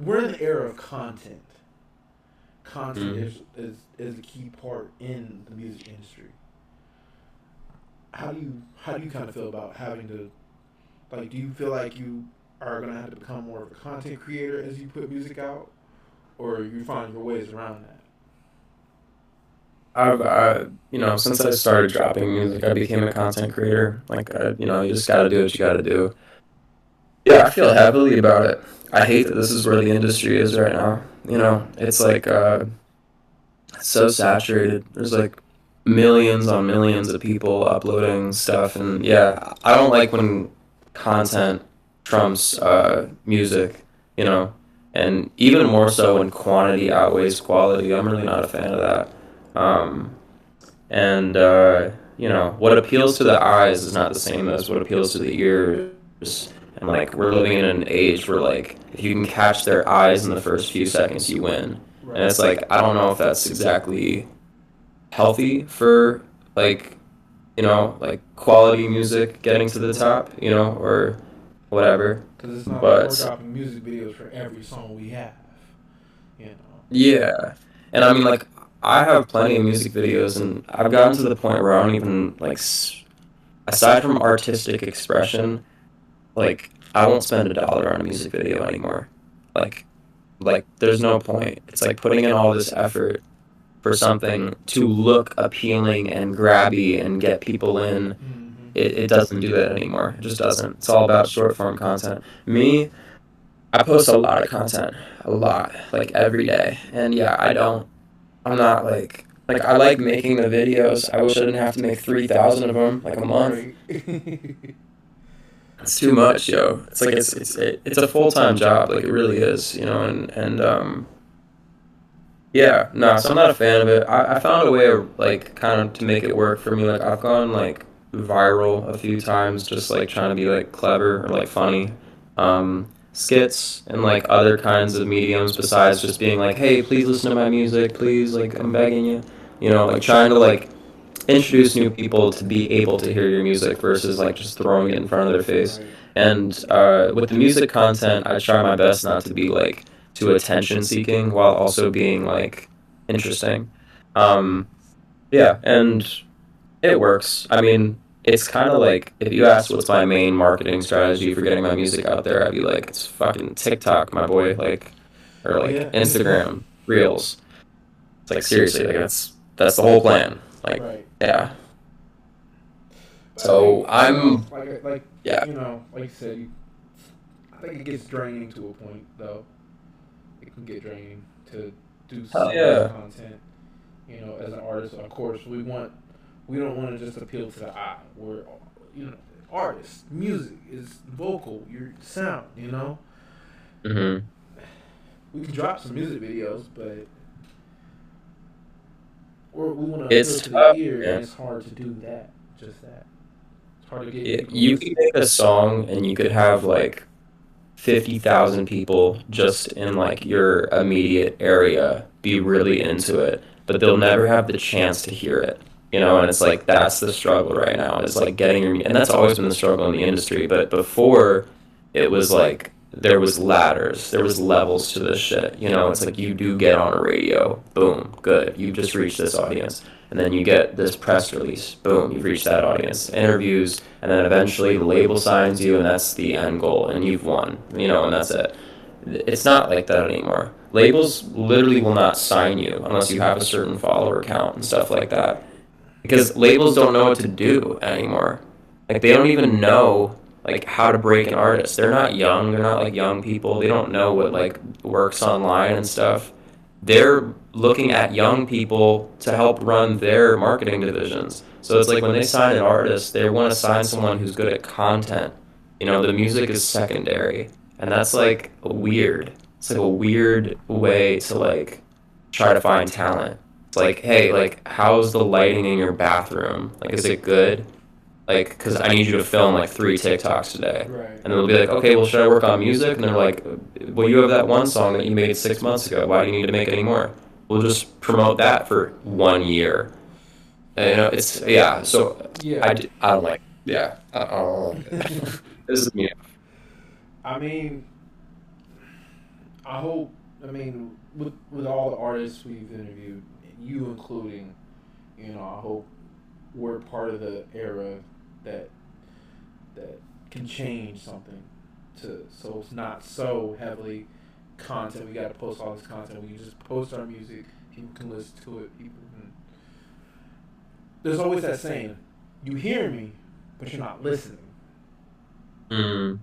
we're in the era of content. Content is a key part in the music industry. How do you kind of feel about having to, like, do you feel like you are gonna have to become more of a content creator as you put music out, or you find your ways around that? since I started dropping music, I became a content creator. Like, you just gotta do what you gotta do. Yeah, I feel heavily about it. I hate that this is where the industry is right now. It's like it's so saturated. There's like millions on millions of people uploading stuff, and yeah, I don't like when content trumps music, you know, and even more so when quantity outweighs quality. I'm really not a fan of that. Um, and what appeals to the eyes is not the same as what appeals to the ears. And like we're living in an age where like if you can catch their eyes in the first few seconds, you win. And it's like I don't know if that's exactly healthy for like like quality music getting to the top, or whatever. Because it's not like we're But dropping music videos for every song we have. You know. yeah, and I mean like I have plenty of music videos, and I've gotten to the point where I don't even like aside from artistic expression, like I won't spend $1 on a music video anymore. Like there's no point. It's like putting in all this effort for something to look appealing and grabby and get people in. It doesn't do that anymore. It just doesn't. It's all about short form content. Me, I post a lot of content, a lot, like every day. And yeah, I'm not like I like making the videos. I wish I didn't have to make 3,000 of them like a month. Right. It's too much, yo. It's like it's a full-time job, like it really is, and yeah, no, so I'm not a fan of it. I found a way of like kind of to make it work for me. Like I've gone like viral a few times, just like trying to be like clever or like funny. Skits and like other kinds of mediums besides just being like, hey, please listen to my music, please, like I'm begging you. Like trying to like introduce new people to be able to hear your music versus like just throwing it in front of their face. Right. And with the music content, I try my best not to be like too attention seeking while also being like interesting. Um, yeah, and it works. I mean, it's kind of like if you ask what's my main marketing strategy for getting my music out there, I'd be like, it's fucking TikTok, my boy, like, or like Yeah. Instagram, Reels. It's like seriously, like that's the whole plan. Like, Right. yeah. But I So think I'm, yeah, like you said, I think it gets draining to a point though. It can get draining to do hell so much yeah. content. As an artist, of course, we don't want to just appeal to the eye. We're artists. Music is vocal. Your sound. hmm We can drop some music videos, but we want to appeal It's to the tough, ear, and man. it's hard to do that. Just that. It's hard to get people to You could listen. make a song and you could have like 50,000 people just in like your immediate area be really into it, but they'll never have the chance to hear it. And it's like that's the struggle right now. It's like getting and that's always been the struggle in the industry, but before it was like there was ladders, there was levels to this shit. It's like you do get on a radio, boom, good. You've just reached this audience. And then you get this press release, boom, you've reached that audience. Interviews, and then eventually the label signs you, and that's the end goal, and you've won, and that's it. It's not like that anymore. Labels literally will not sign you unless you have a certain follower count and stuff like that. Because labels don't know what to do anymore. Like they don't even know like how to break an artist. They're not young. They're not like young people. They don't know what like works online and stuff. They're looking at young people to help run their marketing divisions. So it's like when they sign an artist, they want to sign someone who's good at content. The music is secondary. And that's like weird. It's like a weird way to like try to find talent. It's like, hey, like, how's the lighting in your bathroom? Like, is it good? Like, because I need you to film like 3 TikToks today. Right. And they'll be like, okay, well, should I work on music? And they're like, well, you have that one song that you made 6 months ago. Why do you need to make any more? We'll just promote that for 1 year. And, it's, yeah, so Yeah. I don't like, yeah, I don't like it. This is me. I mean, I hope. With all the artists we've interviewed, you including, I hope we're part of the era that can change something so it's not so heavily content. We got to post all this content. We just post our music. People can listen to it. People can there's always that saying, you hear me, but you're not listening. Mm.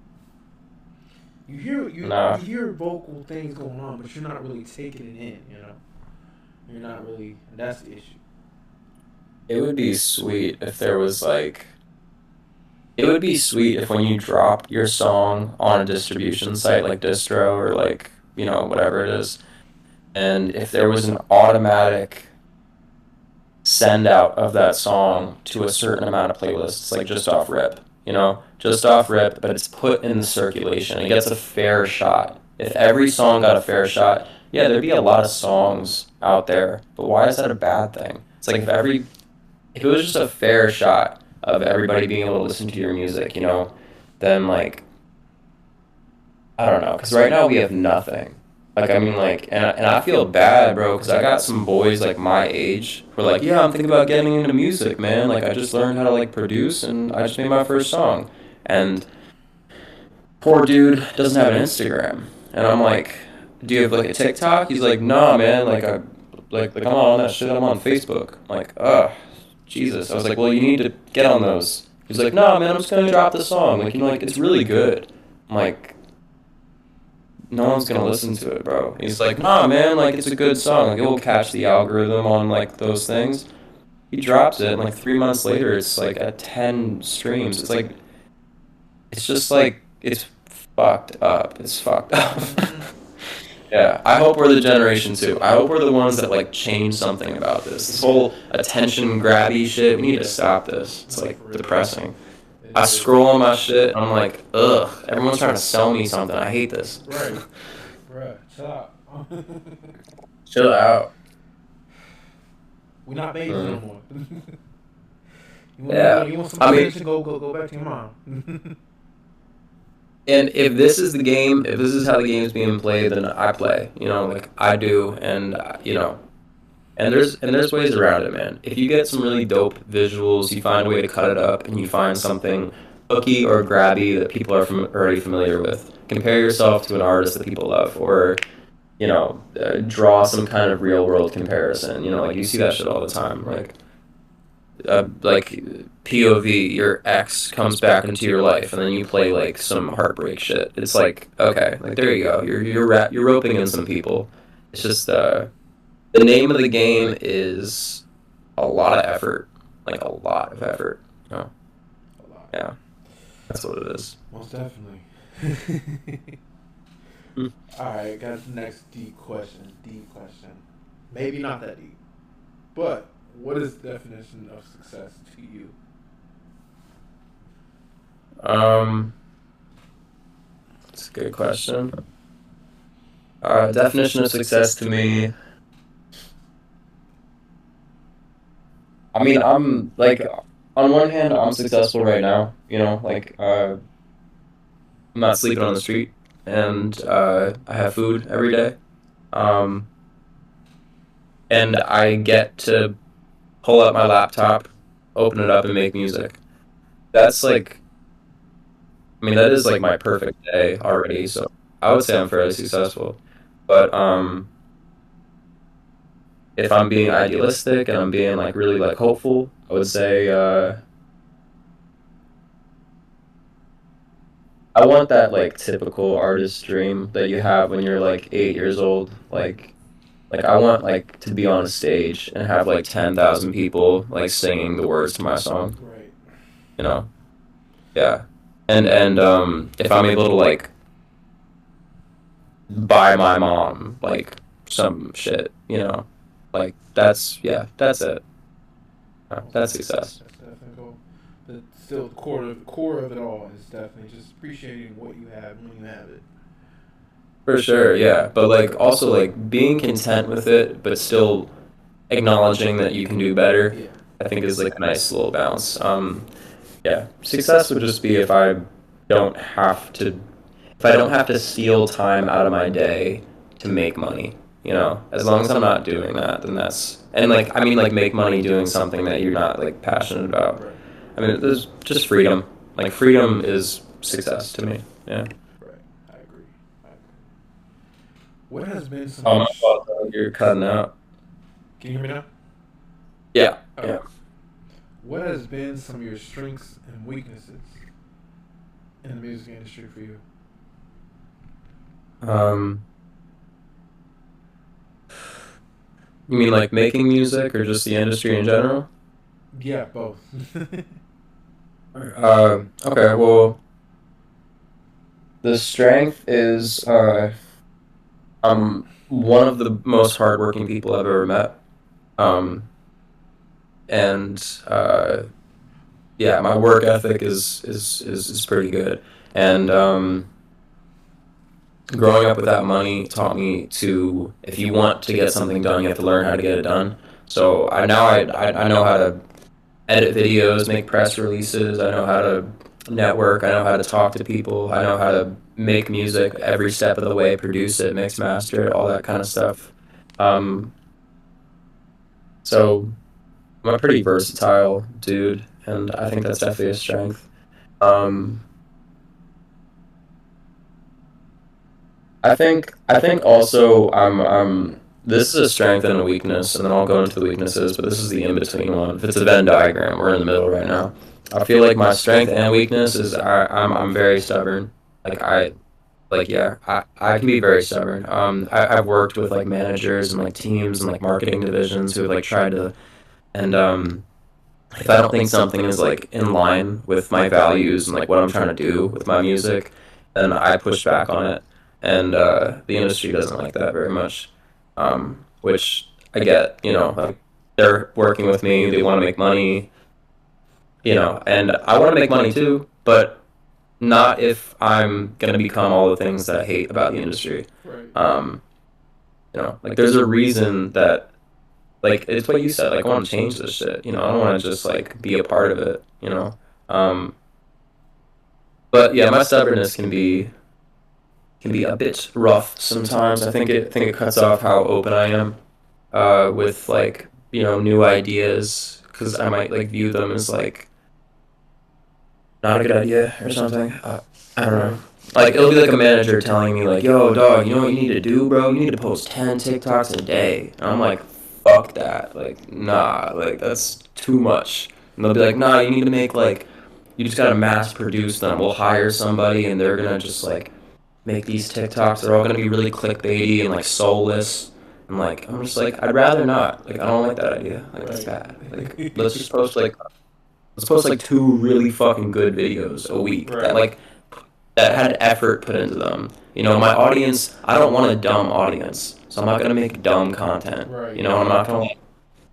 You Nah. hear vocal things going on, but you're not really taking it in. You know, you're not really. And that's the issue. It would be sweet if there was like. It would be sweet if when you drop your song on a distribution site like Distro or like, whatever it is, and if there was an automatic send out of that song to a certain amount of playlists, like just off rip, just off rip, but it's put in the circulation. It gets a fair shot. If every song got a fair shot, yeah, there'd be a lot of songs out there, but why is that a bad thing? It's like if it was just a fair shot of everybody being able to listen to your music, then like, I don't know, because right now we have nothing. Like, I mean, like, and I feel bad, bro, because I got some boys, like, my age who are like, yeah, I'm thinking about getting into music, man. Like, I just learned how to, like, produce, and I just made my first song. And poor dude doesn't have an Instagram. And I'm like, do you have, like, a TikTok? He's like, nah, man, like, I'm not on that shit. I'm on Facebook. I'm like, ugh, Jesus. I was like, well, you need to get on those. He's like, nah, man, I'm just gonna drop the song. Like, like, it's really good. I'm like, no one's gonna listen to it, bro. He's like, nah, man, like, it's a good song. Like, it will catch the algorithm on, like, those things. He drops it, and, like, 3 months later, it's, like, at 10 streams. It's, like, it's just, like, it's fucked up. It's fucked up. Yeah, I hope we're the generation, too. I hope we're the ones that, like, change something about this. This whole attention grabby shit, we need to stop this. It's, like, depressing. I scroll on my shit, and I'm like, ugh, everyone's trying to sell me something. I hate this. Right. Bruh, chill out. Chill out. We're not babies no more. You want some attention, go back to your mom. And if this is the game, if this is how the game's being played, then I play. Like I do, and and there's ways around it, man. If you get some really dope visuals, you find a way to cut it up, and you find something hooky or grabby that people are already familiar with. Compare yourself to an artist that people love, or draw some kind of real world comparison. Like you see that shit all the time. Like POV, your ex comes back into your life, and then you play like some heartbreak shit. It's like, okay, like there you go. You're roping in some people. It's just the name of the game is a lot of effort, like a lot of effort. A lot. Yeah, that's what it is. Most definitely. All right, got the next deep question. Maybe not that deep, but what is the definition of success to you? That's a good question. Definition of success to me. I mean, I'm like, on one hand, I'm successful right now. I'm not sleeping on the street, and I have food every day. And I get to pull up my laptop, open it up, and make music. That's like, I mean, that is like my perfect day already. So I would say I'm fairly successful. But if I'm being idealistic and I'm being like really like hopeful, I would say I want that like typical artist dream that you have when you're like 8 years old. Like I want like to be on a stage and have like 10,000 people like singing the words to my song. Right. Yeah. And if I'm able to like buy my mom like some shit, like that's it. That's success. That's definitely cool. But still, the core of it all is definitely just appreciating what you have when you have it. For sure, yeah. But like also like being content with it, but still acknowledging that you can do better. Yeah. I think is like a nice little balance. Yeah. Success would just be if I don't have to steal time out of my day to make money. As long as I'm not doing that, then that's, and like I mean like make money doing something that you're not like passionate about. Right. I mean there's just freedom. Like freedom is success to me. Yeah. Right. I agree. What has been some? Oh my God, you're cutting out. Can you hear me now? Yeah. Oh. Yeah. has been some of your strengths and weaknesses in the music industry for you? You mean like making music or just the industry in general? Yeah, both. Okay, well, the strength is I'm one of the most hardworking people I've ever met. Um, and yeah, my work ethic is pretty good. And growing up without money taught me to, if you want to get something done, you have to learn how to get it done. So I know how to edit videos, make press releases. I know how to network. I know how to talk to people. I know how to make music every step of the way, produce it, mix, master it, all that kind of stuff. Um, so I'm a pretty versatile dude, and I think that's definitely a strength. Um, I think also this is a strength and a weakness, and then I'll go into the weaknesses, but this is the in-between one. If it's a Venn diagram, we're in the middle right now. I feel like my strength and weakness is I'm very stubborn. Like yeah, I can be very stubborn. I've worked with like managers and like teams and like marketing divisions who have like tried to, and if I don't think something is like in line with my values and like what I'm trying to do with my music, then I push back on it. And the industry doesn't like that very much, which I get. You know, like they're working with me, they want to make money, you know, and I want to make money too, but not if I'm gonna become all the things that I hate about the industry. Right. You know, like there's a reason that, like it's what you said. Like I want to change this shit. You know, I don't want to just like be a part of it. You know, but yeah, my stubbornness can be a bit rough sometimes. I think it cuts off how open I am with like you know new ideas because I might like view them as like not a good idea or something. I don't know. Like it'll be like a manager telling me like, "Yo, dog, you know what you need to do, bro? You need to post 10 TikToks a day." And I'm like, "Fuck that! Like, nah, like that's too much." And they'll be like, "Nah, you need to make like, you just gotta mass produce them. We'll hire somebody, and they're gonna just like make these TikToks. They're all gonna be really clickbaity and like soulless." And like, I'm just like, I'd rather not. Like, I don't like that idea. Like, that's bad. Like, let's post like two really fucking good videos a week Right. that like that had effort put into them. You know, my audience, I don't want a dumb audience, so I'm not gonna make dumb content. Right. You know, I'm not gonna like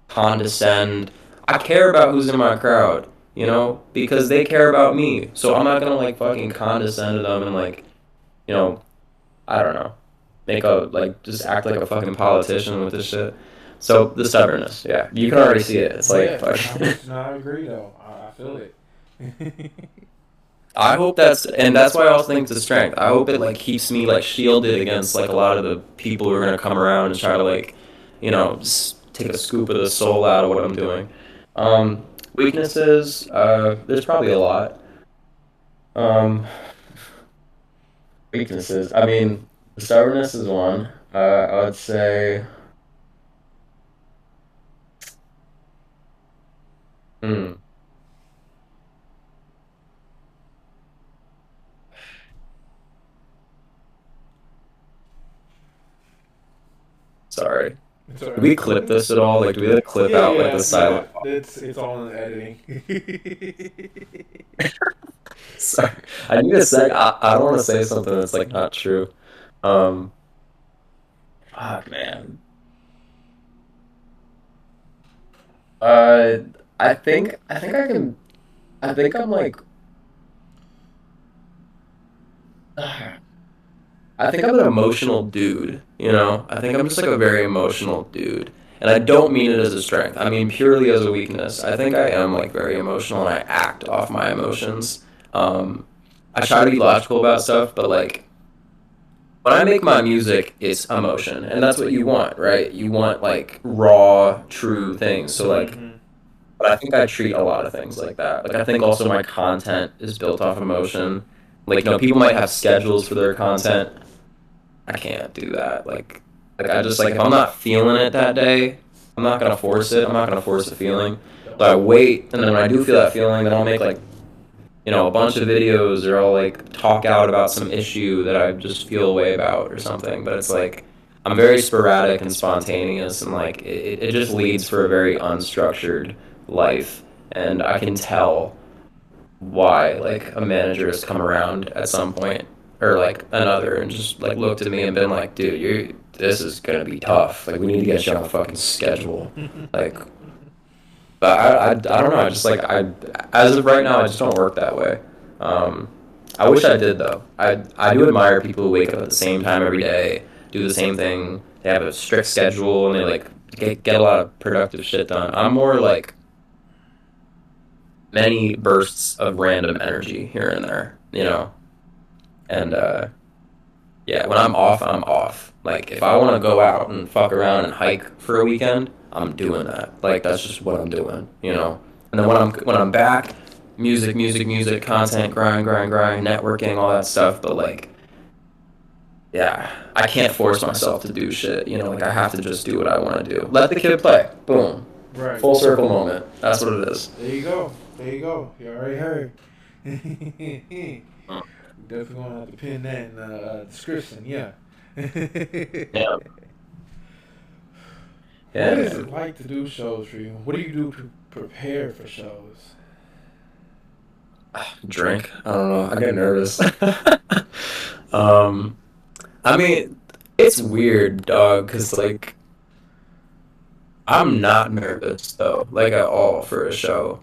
condescend. I care about who's in my crowd, you know, because they care about me. So I'm not gonna like fucking condescend to them and like, you know, I don't know, make a like just act like a fucking politician with this shit. So the stubbornness, yeah, you can already see it. It's like, Yeah, fuck. no, I agree though. I feel it. I hope that's why I also think it's a strength. I hope it like keeps me like shielded against like a lot of the people who are gonna come around and try to like, you know, take a scoop of the soul out of what I'm doing. Weaknesses, there's probably a lot. Um, Weaknesses. I mean, stubbornness is one. I would say. Hmm. Sorry. It's all Do we right. clip this at all? Like, do we like clip Yeah, out like yeah, the silent? yeah. It's all in the editing. Sorry. I need a sec. I don't want to say something that's like not true. Um, man. Uh, I think I can. I think I'm like. I think I'm an emotional dude. You know. I think I'm just like a very emotional dude, and I don't mean it as a strength. I mean purely as a weakness. I think I am like very emotional, and I act off my emotions. Um, I try to be logical about stuff, but like when I make my music, it's emotion, and that's what you want, right? You want like raw, true things. So like, Hmm. but I think I treat a lot of things like that. Like I think also my content is built off emotion. Like you know, people might have schedules for their content. I can't do that. Like I just like if I'm not feeling it that day, I'm not gonna force it. I'm not gonna force a feeling. So I wait, and then when I do feel that feeling, then I'll make like, a bunch of videos, or I'll like talk out about some issue that I just feel a way about or something. But it's like I'm very sporadic and spontaneous, and like it just leads for a very unstructured life, and I can tell why like a manager has come around at some point or like another and just like looked at me and been like, dude, this is gonna be tough. Like we need to get you on a fucking schedule. Like, but I don't know. I just like as of right now, I just don't work that way. I wish I did though. I do admire people who wake up at the same time every day, do the same thing. They have a strict schedule and they like get a lot of productive shit done. I'm more like many bursts of random energy here and there, and yeah, when I'm off, I'm off. Like if I want to go out and fuck around and hike for a weekend, I'm doing that. Like that's just what I'm doing, And then when I'm back, music, content, grind, networking, all that stuff. But like, yeah, I can't force myself to do shit. Like I have to just do what I want to do. Let the kid play. Boom. Right. Full circle moment. That's what it is. There you go. You already heard. Definitely gonna have to pin that in the description. Yeah. Yeah. What is it like to do shows for you? What do you do to prepare for shows? Drink. I don't know. I get nervous. I mean, it's weird, dog, because, like, I'm not nervous, though, like, at all for a show.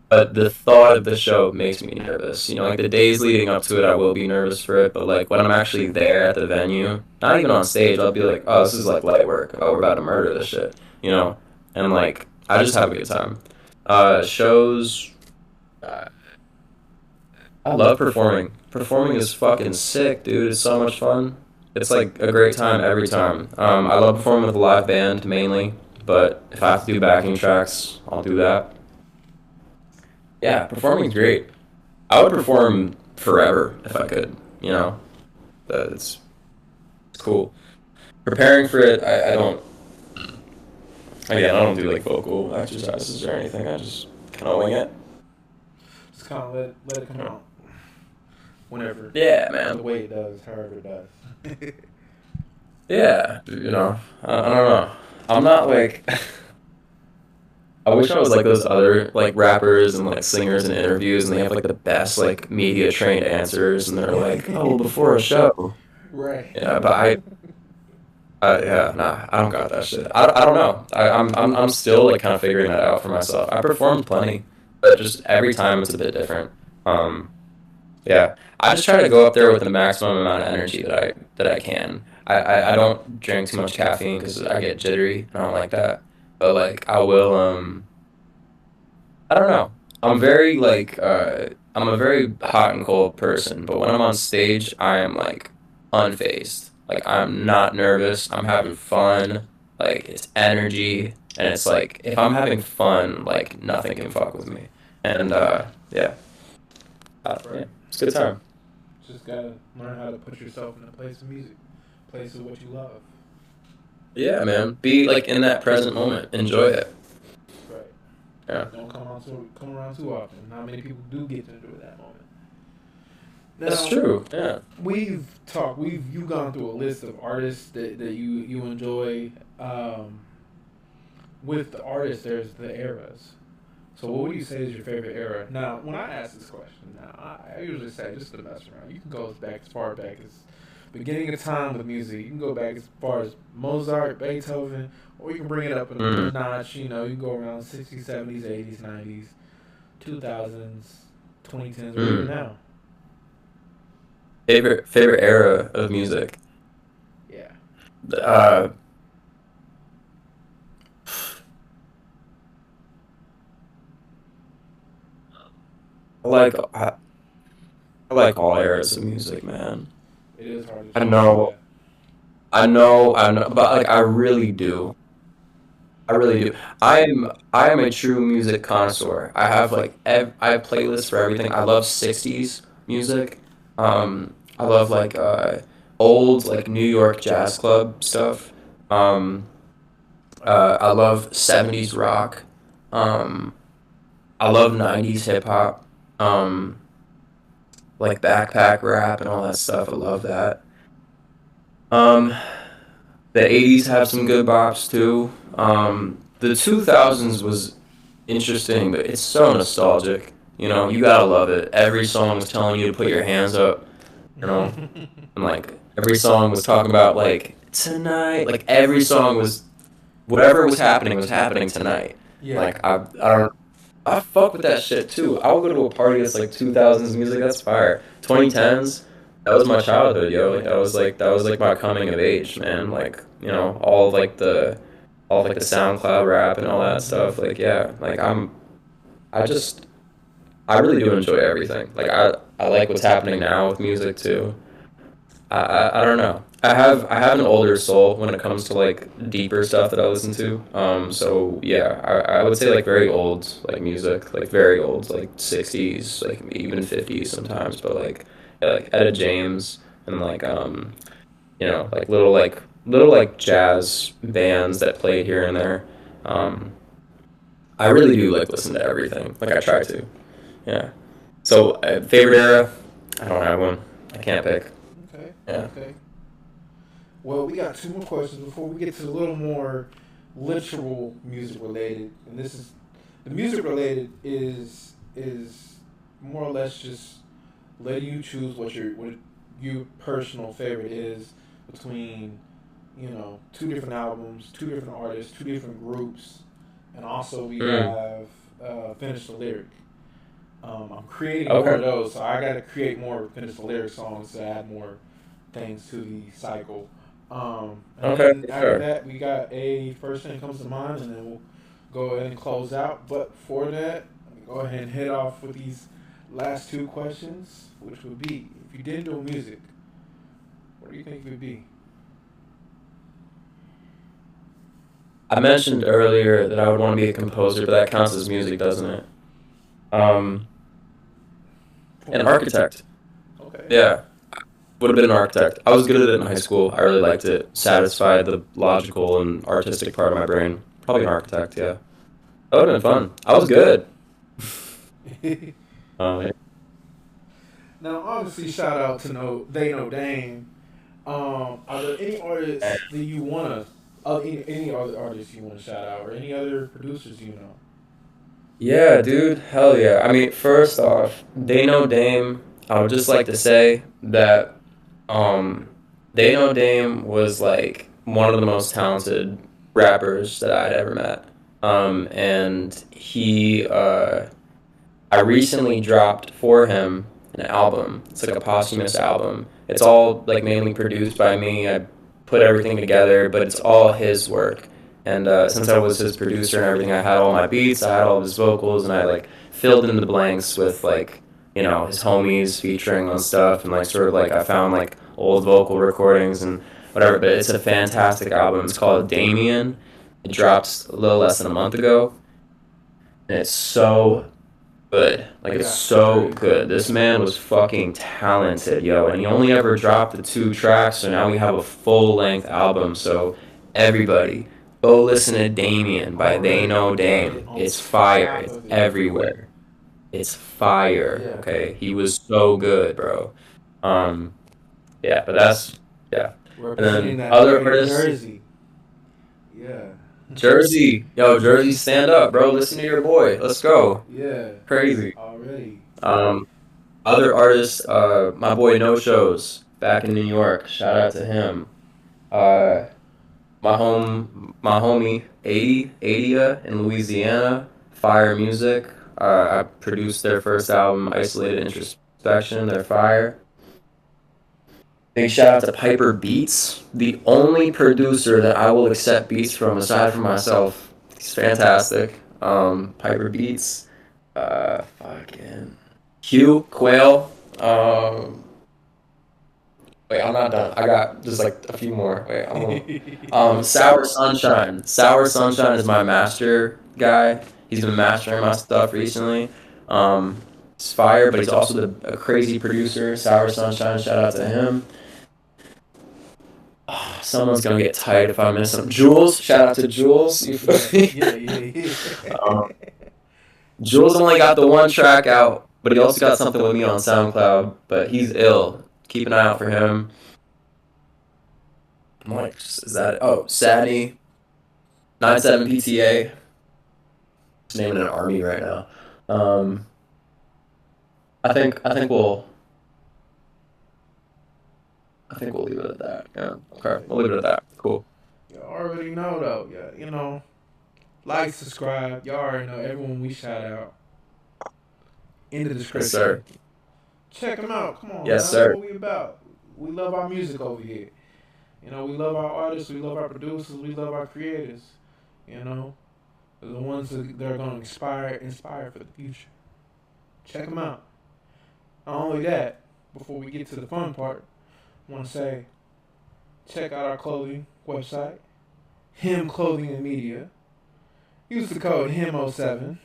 But the thought of the show makes me nervous. Like, the days leading up to it, I will be nervous for it. But, like, when I'm actually there at the venue, not even on stage, I'll be like, oh, this is, like, light work. Oh, we're about to murder this shit, And, like, I just have a good time. Shows... I love performing. Performing is fucking sick, dude. It's so much fun. It's like a great time every time. I love performing with a live band mainly, but if I have to do backing tracks, I'll do that. Yeah, performing's great. I would perform forever if I could, It's cool. Preparing for it, I don't... Again, I don't do like vocal exercises or anything. I just kind of wing it. Just kind of let it come out. Whenever. Yeah, man. The way it does, however it does. Yeah, I don't know. I'm not like... I wish I was like those other like rappers and like singers in interviews, and they have like the best like media trained answers, and they're like, "Oh, before a show." Right. Yeah, but yeah, nah, I don't got that shit. I don't know. I'm still like kind of figuring that out for myself. I performed plenty, but just every time it's a bit different. Yeah, I just try to go up there with the maximum amount of energy that I can. I don't drink too much caffeine because I get jittery. I don't like that. But like I will I don't know. I'm very like I'm a very hot and cold person, but when I'm on stage I am like unfazed. Like I'm not nervous. I'm having fun. Like it's energy, and it's like if I'm having fun, like nothing can fuck with me. And yeah. Yeah, it's a good time. Just gotta learn how to put yourself in a place of music, place of what you love. Yeah, man. Be like in that present moment. Enjoy it. Right. Yeah. Don't come around too often. Not many people do get to enjoy that moment. Now, that's true. Yeah. You've gone through a list of artists that you enjoy. With the artists, there's the eras. So what would you say is your favorite era? Now, when I ask this question, I usually say just to mess around. You can go back as far back as beginning of time with music. You can go back as far as Mozart, Beethoven, or you can bring it up in a notch. You can go around 60s, 70s, 80s, 90s, 2000s, 2010s, or even now. Favorite era of music? Yeah. I like all eras of music, man. It is hard to I know, but like I really do. I really do. I am a true music connoisseur. I have like I have playlists for everything. I love 60s music. I love like old like New York jazz club stuff. I love 70s rock. I love 90s hip hop. Um, like backpack rap and all that stuff. I love that. Um, the 80s have some good bops too. The 2000s was interesting, but it's so nostalgic. You know, you gotta love it. Every song was telling you to put your hands up, you know, and like every song was talking about like tonight. Like every song was whatever was happening tonight. Yeah. Like I don't I fuck with that shit too. I would go to a party that's like 2000s music. That's fire. 2010s. That was my childhood, yo. Like that was like my coming of age, man. Like you know all of like the SoundCloud rap and all that stuff. Like yeah, like I just I really do enjoy everything. Like I like what's happening now with music too. I don't know. I have an older soul when it comes to like deeper stuff that I listen to. So yeah, I would say like very old like music, like very old, like 60s, like even 50s sometimes. But like yeah, like Etta James and like you know like little jazz bands that played here and there. Um, I really do like listen to everything. Like I try to. Yeah. So favorite era, I don't have one. I can't pick. Okay. Yeah. Okay. Well, we got two more questions before we get to a little more literal music related, and this is the music related is more or less just letting you choose what your personal favorite is between two different albums, two different artists, two different groups, and also we have finish the lyric. I'm creating more of those, so I got to create more finish the lyric songs to add more things to the cycle. And then after that, we got a first thing comes to mind, and then we'll go ahead and close out. But for that, let me go ahead and head off with these last two questions, which would be: if you didn't do music, what do you think it would be? I mentioned earlier that I would want to be a composer, but that counts as music, doesn't it? Um, an architect. Okay. Yeah, would have been an architect. I was good at it in high school. I really liked it. Satisfied the logical and artistic part of my brain. Probably an architect, yeah. That would have been fun. I was good. Yeah. Now, obviously, shout out to They Know Dame. Are there any artists that you wanna, any other artists you wanna shout out, or any other producers you know? Yeah, dude. Hell yeah. I mean, first off, They Know Dame. I would just like to say that um, They Know Dame was like one of the most talented rappers that I'd ever met. And I recently dropped for him an album. It's like a posthumous album. It's all like mainly produced by me. I put everything together, but it's all his work. And since I was his producer and everything, I had all my beats, I had all of his vocals, and I like filled in the blanks with like his homies featuring on stuff, and like sort of like I found like old vocal recordings and whatever. But it's a fantastic album. It's called Damien. It dropped a little less than a month ago, and it's so good. Like it's so good. This man was fucking talented, yo. And he only ever dropped the 2 tracks, so now we have a full length album. So everybody, go listen to Damien by They Know Dame. It's fire. It's everywhere. It's fire. Okay. He was so good, bro. Um yeah, but that's yeah. And then other artists. Jersey. Yeah. Jersey. Yo, Jersey, stand up, bro. Listen to your boy. Let's go. Yeah. Crazy. Already. Other artists, my boy Noshows back in New York. Shout out to him. Uh, my homie 80 in Louisiana. Fire Music. I produced their first album, Isolated Introspection. They're fire. Big shout out to Pieper Beats, the only producer that I will accept beats from aside from myself. He's fantastic. Pieper Beats, fucking Quail. Wait, I'm not done. I got just like a few more. Wait, Sour Sunshne. Sour Sunshne is my master guy. He's been mastering my stuff recently. He's fire, but he's also a crazy producer. Sour Sunshne, shout out to him. Oh, someone's gonna get tight if I miss them. Jewelz, shout out to Jewelz. Yeah. Jewelz only got the one track out, but he also got something with me on SoundCloud. But he's ill. Keep an eye out for him. I'm like, is that it? Oh, Sadney, 97 PTA. Just naming an army right now. I think we'll leave it at that. Yeah. Okay. We'll leave it at that. Cool. You already know though. Yeah, you know, like, subscribe. Y'all already know everyone we shout out in the description. Yes, sir. Check them out. Come on, Yes, man. sir. That's what we about. We love our music over here. You know, we love our artists. We love our producers. We love our creators. You know, the ones that are going to inspire for the future. Check them out. Not only that, before we get to the fun part, I want to say, check out our clothing website, Him Clothing and Media. Use the code HIM07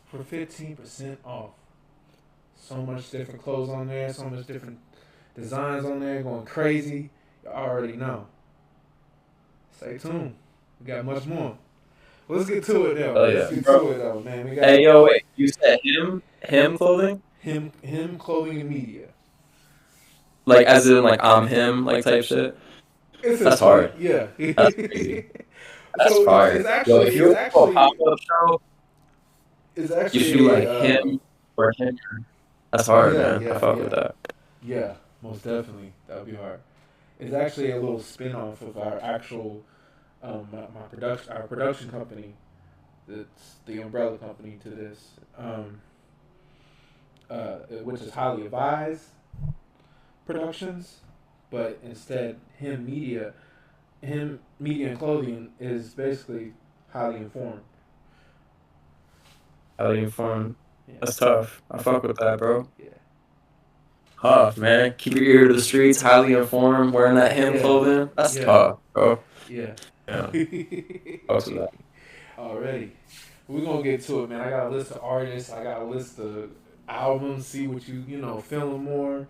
for 15% off. So much different clothes on there, so much different designs on there, going crazy. You already know. Stay tuned. We got much more. Let's get to it though. Oh, yeah. Let's get to it though, man. We got Hey, yo, wait. You said him clothing? Him Clothing and Media. Like, as in, like, I'm him, like, type shit? That's hard. Yeah. That's crazy. That's So fire. it's actually, Yo, if you're a pop-up show, it's you actually should do, like, him or him. That's hard, man. I fuck with that. Yeah, most definitely. That would be hard. It's actually a little spin-off of our actual, our production company. That's the umbrella company to this, which is Highly Advised Productions, but instead Him Media and Clothing is basically Highly Informed. Highly informed. Yeah. That's tough. I fuck with that, bro. Yeah. Tough, man. Keep your ear to the streets, highly informed, wearing that him clothing. That's tough, bro. Yeah. Yeah. Fuck with that. Alrighty. We're gonna get to it, man. I got a list of artists, I got a list of albums, see what you feeling more.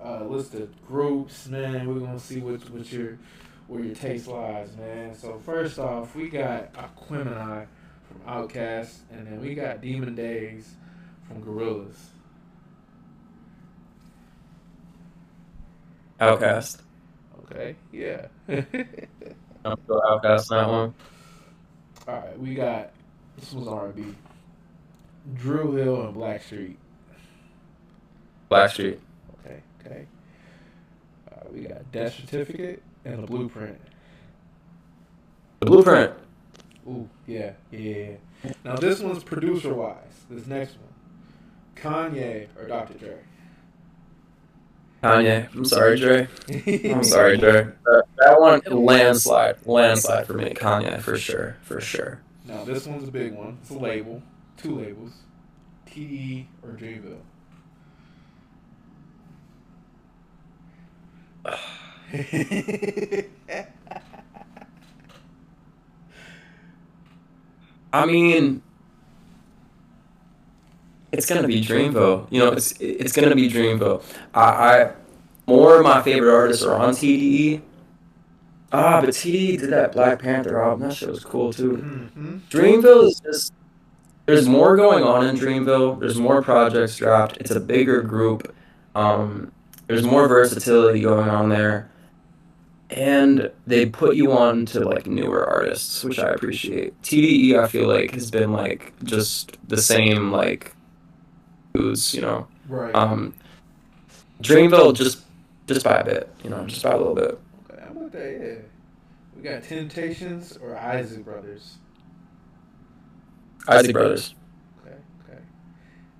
List of groups, man. We're gonna see where your taste lies, man. So first off, we got Aquemini from Outkast, and then we got Demon Days from Gorillaz. Outkast. Okay, yeah. I'm still Outkast on that one. Alright, we got, this was R&B, Drew Hill and Blackstreet. Blackstreet. Okay. We got Death Certificate and The Blueprint. The Blueprint. Ooh, yeah. Now this one's producer-wise. This next one, Kanye or Dr. Dre? Kanye. I'm sorry, Dre. I'm sorry, Dre. That one, landslide for me. Kanye, for sure. Now this one's a big one. It's a label, 2 labels, TDE or Dreamville. I mean, it's gonna be Dreamville. You know, it's gonna be Dreamville. I more of my favorite artists are on TDE. But TDE did that Black Panther album. That shit was cool too. Mm-hmm. Dreamville is just, there's more going on in Dreamville. There's more projects dropped. It's a bigger group. There's more versatility going on there. And they put you on to, like, newer artists, which I appreciate. TDE, I feel like, has been, like, just the same, like, dudes, you know? Right. Dreamville, just by a bit, you know, just by a little bit. Okay, how about that? Yeah. We got Temptations or Isaac Brothers. Isaac Brothers. Okay.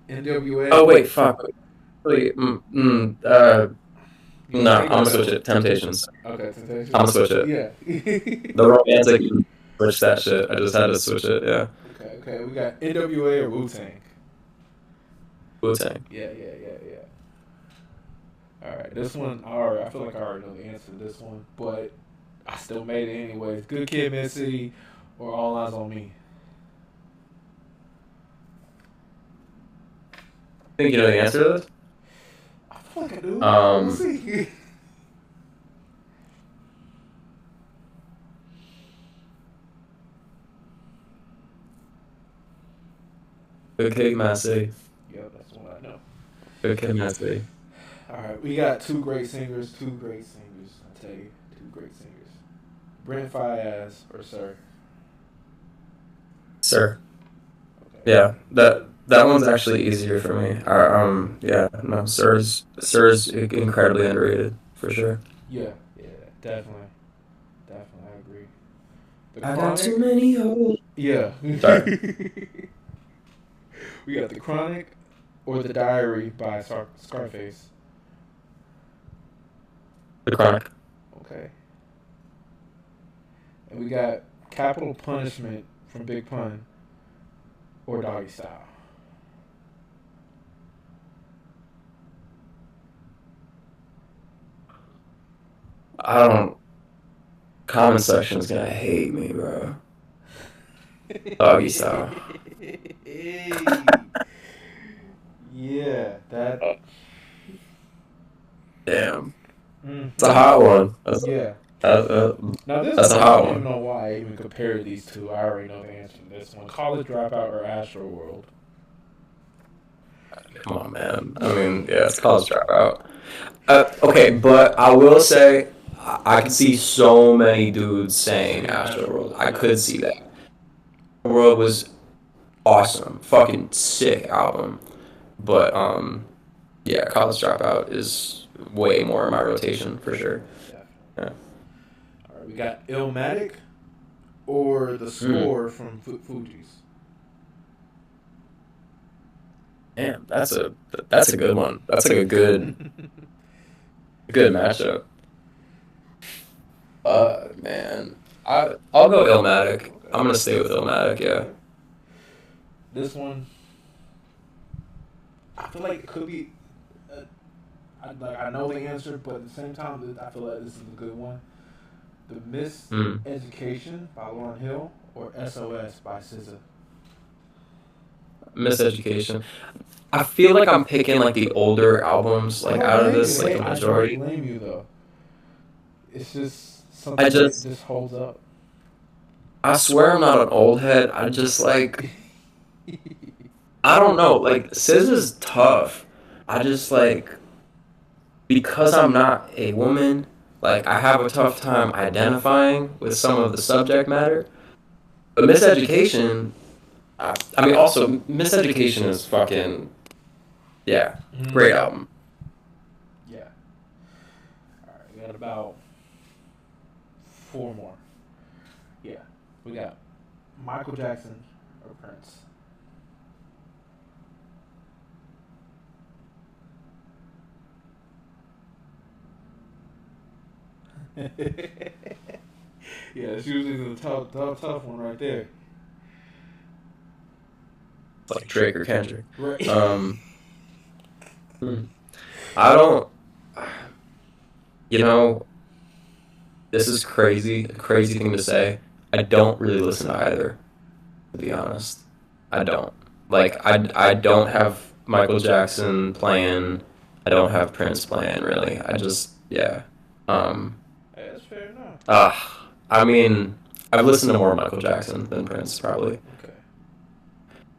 NWA. Oh, wait, fuck. Wait, no, I'm gonna switch it. Temptations. Okay, Temptations. I'm gonna switch it. Yeah. The romantic, switch that shit. I just had to switch it, yeah. Okay. We got NWA or Wu-Tang. Wu-Tang. Yeah. Alright, this one, I feel like I already know the answer to this one, but I still made it anyways. Good Kid, Mad City or All Eyes on Me. Think you know the answer to this? I feel like I do. We'll see. Good Kid, Mad City. Yep, that's the one I know. Good Kid, Mad City. All right, we got two great singers. I tell you, two great singers. Brent Faiyaz or Sir. Sir. Okay. Yeah, that one's actually easier for me. Yeah, no, Sir's incredibly underrated for sure. Yeah, definitely, I agree. The I got too Chronic. many hoes. Yeah. Sorry, We got The Chronic or The Diary by Scarface. The Chronic. Okay. And we got Capital Punishment from Big Pun or Doggy Style. I don't. Comment section's gonna hate me, bro. Doggy Style. Yeah, that. Damn, Mm-hmm. it's a hot one. Yeah. Uh, Now this that's one, a I hot don't even one. know why I even compared these two. I already know the answer to this one. College Dropout or Astro World. Come on, man. I mean, yeah, it's College Dropout. Okay, but I will say I could see so many dudes saying Astroworld. I could see that. World was awesome, fucking sick album. But yeah, College Dropout is way more in my rotation for sure. Yeah. All right, we got Illmatic or the score from Fuji's. Damn, that's a good one. That's like a good matchup. Man, I'll go Illmatic. I'm gonna stay with Illmatic. Yeah. This one, I feel like it could be. I know the answer, but at the same time, I feel like this is a good one. The Miseducation by Lauryn Hill or SOS by SZA. Miseducation. I feel like I'm picking like the older albums like out of this, like the majority. I don't blame you though. It's just something I that just just holds up. I swear I'm not an old head. I just like I don't know. Like SZA's tough. I just like because I'm not a woman. Like I have a tough time identifying with some of the subject matter. But Miseducation. I mean, also Miseducation is fucking yeah, great album. Yeah. All right, we got about 4 more. Yeah, we got Michael Jackson or Prince. Yeah, it's usually the tough one right there. It's like Drake or Kendrick. Right. I don't. You know, this is crazy. A crazy thing to say. I don't really listen to either. To be honest, I don't. Like I don't have Michael Jackson playing. I don't have Prince playing really. I just yeah. Hey, that's fair enough. I mean, I've listened to more Michael Jackson than Prince probably. Okay.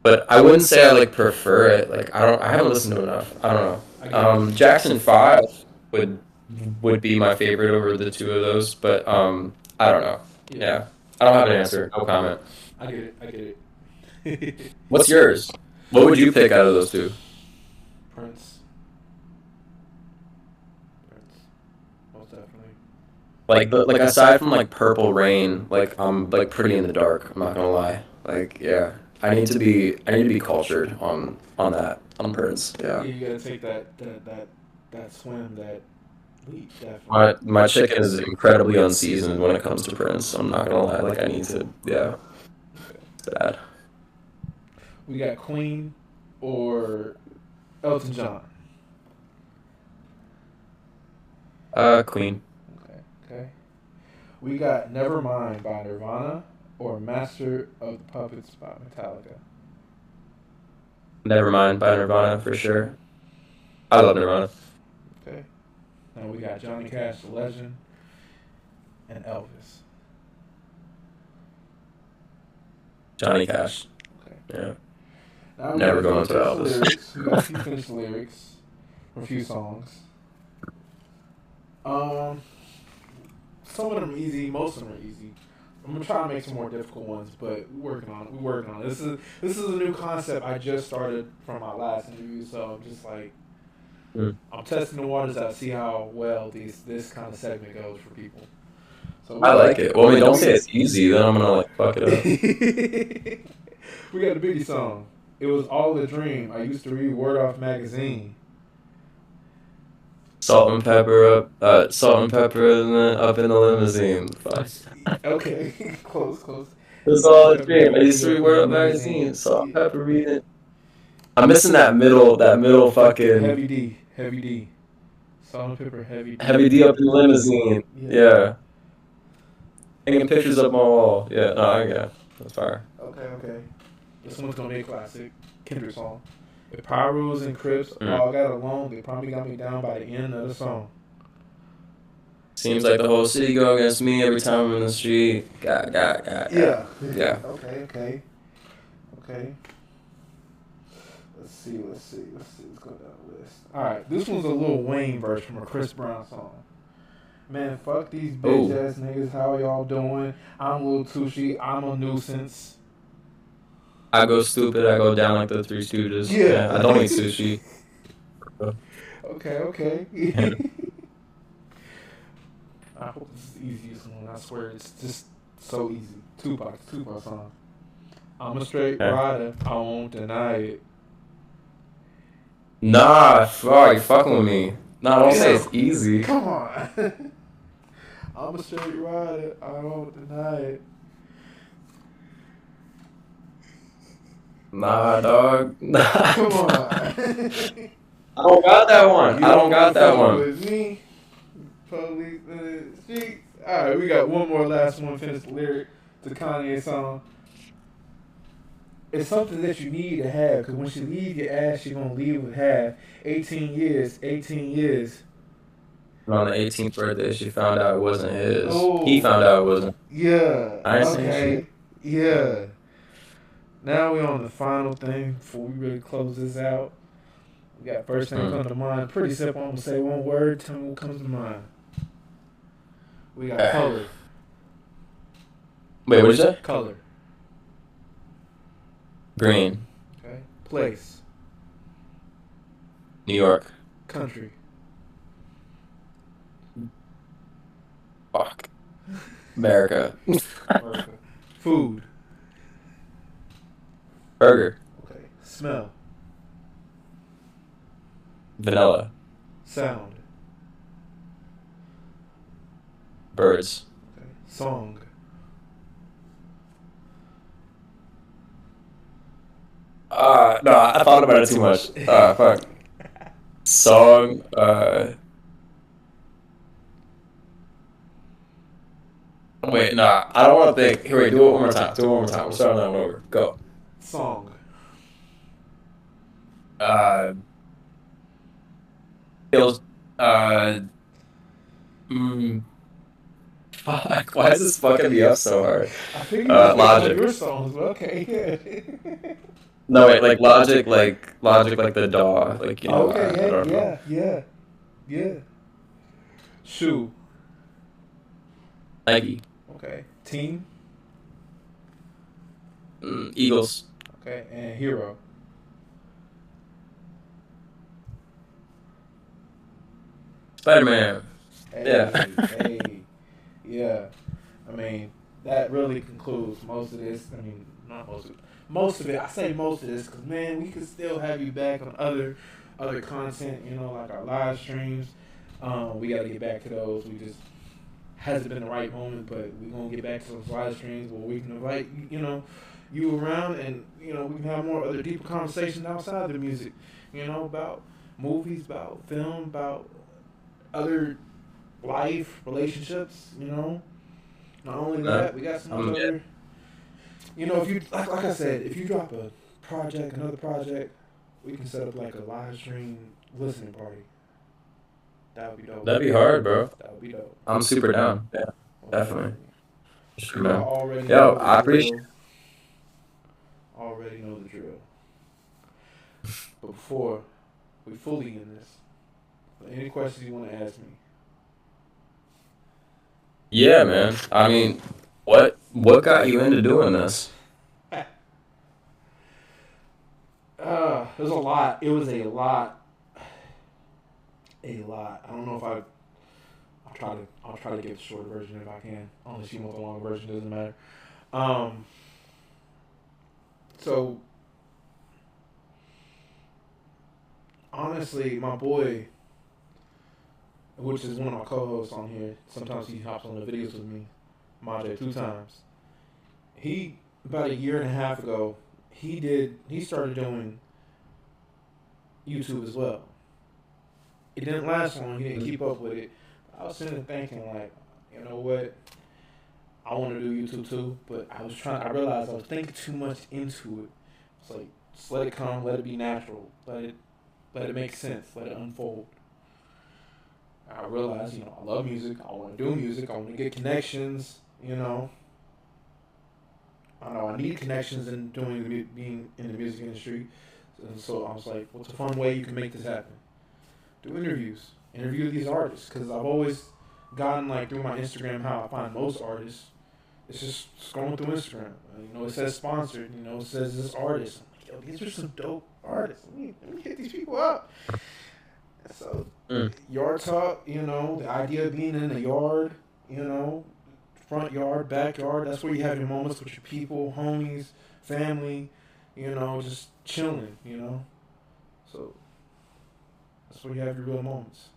But I wouldn't say I like prefer it. Like I haven't listened to enough. I don't know. Jackson 5 would be my favorite over the two of those, but I don't know. Yeah. I don't have an answer. No comment. I get it. What's yours? What would you pick out of those two? Prince. Most definitely. Like aside from like Purple Rain, like I'm like pretty in the dark. I'm not gonna lie. Like yeah, I need to be cultured on that on Prince. Yeah. You gotta take that swim, that leap. Definitely. My chicken is incredibly unseasoned when it comes to Prince. I'm not gonna lie. Like I need to. Yeah. It's bad. We got Queen or Elton John. Queen. Okay. We got Nevermind by Nirvana or Master of the Puppets by Metallica. Nevermind by Nirvana for sure. I love Nirvana. Okay. Now we got Johnny Cash, The Legend, and Elvis. Johnny Cash. Okay. Yeah. Now we got Never a going few to finished Elvis. lyrics. We got a few finished lyrics for a few songs. Um, some of them are easy. Most of them are easy. I'm gonna try to make some more difficult ones, but we're working on it. We're working on it. This is a new concept I just started from my last interview, so I'm just like Mm. I'm testing the waters out, see how well this kind of segment goes for people. So we I got like it. Well, I mean, don't say it's easy, then I'm gonna like fuck it up. we got a Biggie song. It was all a dream. I used to read Word Off magazine. Salt and pepper, and then up in the limousine. Fuck. Okay, close, close. It's all a dream. I used to read Word Up magazine. Salt and pepper reading. I'm missing that middle fucking Heavy D. Salt and pepper, heavy D. heavy D up in the limousine. Yeah. Hanging pictures up my wall. Yeah, no, I got that's fire. Okay. This one's gonna be a classic. Kendrick song. If Pyrus and Crips all got along, they probably got me down by the end of the song. Seems like the whole city go against me every time I'm in the street. Yeah. Yeah. Okay. Let's see. Let's go down the list. Alright, this one's a Lil Wayne verse from a Chris Brown song. Man, fuck these bitch ass niggas. How y'all doing? I'm Lil Tucci. I'm a nuisance. I go stupid. I go down like the Three Stooges. Yeah. I don't eat sushi. Okay. I hope this is the easiest one. I swear it's just so easy. Tupac song. I'm a straight rider. I won't deny it. Nah, fuck, you fucking with me. Nah, don't say it's easy. Come on. I'm a straight rider. I won't deny it. Nah, dog. Nah. Come on. I don't got that one. With me, police in the streets. All right, we got one more last one. Finish the lyric to Kanye song. It's something that you need to have, because when she leave your ass, she gonna leave with half. 18 years. And on the 18th birthday, she found out it wasn't his. Oh. He found out it wasn't. Yeah. I ain't saying shit. Yeah. Now we're on the final thing before we really close this out. We got first thing comes to mind. Pretty simple. I'm gonna say one word. Tell me what comes to mind. We got color. Wait, what'd you say? Color. Green. Okay. Place. New York. Country. Fuck. America. Food. Burger. Okay. Smell. Vanilla. Sound. Birds. Okay. Song. No, I thought about it too much. Fuck. Song, wait, nah, I don't want to think. Here, wait, do it one more time. We're starting that one over. Go. Song. Feels, fuck, why is this fucking me up so hard? I figured Logic. your songs, but okay. No, wait, like logic, like the DAW, like, you know. Okay, I don't know. yeah. Shoe. Nike. Okay. Team. Eagles. Okay, and hero. Spider-Man. Yeah. I mean, that really concludes most of this. I mean, not most of it. Most of it. I say most of this because, man, we could still have you back on other content, you know, like our live streams. We got to get back to those. We just hasn't been the right moment, but we're going to get back to those live streams where we can invite, you know, you around and, you know, we can have more other deeper conversations outside the music, you know, about movies, about film, about other life, relationships, you know. Not only that, we got some other, you know, if you, like I said, if you drop a project, another project, we can set up like a live stream listening party. That would be dope. That'd be hard, bro. That would be dope. I'm super down. Yeah, definitely. Sure, You man. already Yo, know I the appreciate drill. Already know the drill. But before we fully in this, any questions you want to ask me? Yeah, man. I mean, what got you into doing this? There's a lot. It was a lot. I don't know if I'll try to get the shorter version if I can. Unless you want the long version, doesn't matter. So honestly, my boy, which is one of my co-hosts on here, sometimes he hops on the videos with me, Majay 2 times. He about a year and a half ago, he started doing YouTube as well. It didn't last long. He didn't keep up with it. I was sitting there thinking, like, you know what? I want to do YouTube too, but I realized I was thinking too much into it. It's like, just let it come, let it be natural, let it make sense, let it unfold. I realized, I love music. I want to do music. I want to get connections. I know I need connections in being in the music industry. And so I was like, what's a fun way you can make this happen? Do interviews. Interview these artists. Because I've always gotten, like, through my Instagram, how I find most artists. It's just scrolling through Instagram. It says sponsored. It says this artist. I'm like, yo, these are some dope artists. Let me hit these people up. So, yard talk, the idea of being in the yard, front yard, backyard, that's where you have your moments with your people, homies, family, just chilling, So, that's where you have your real moments.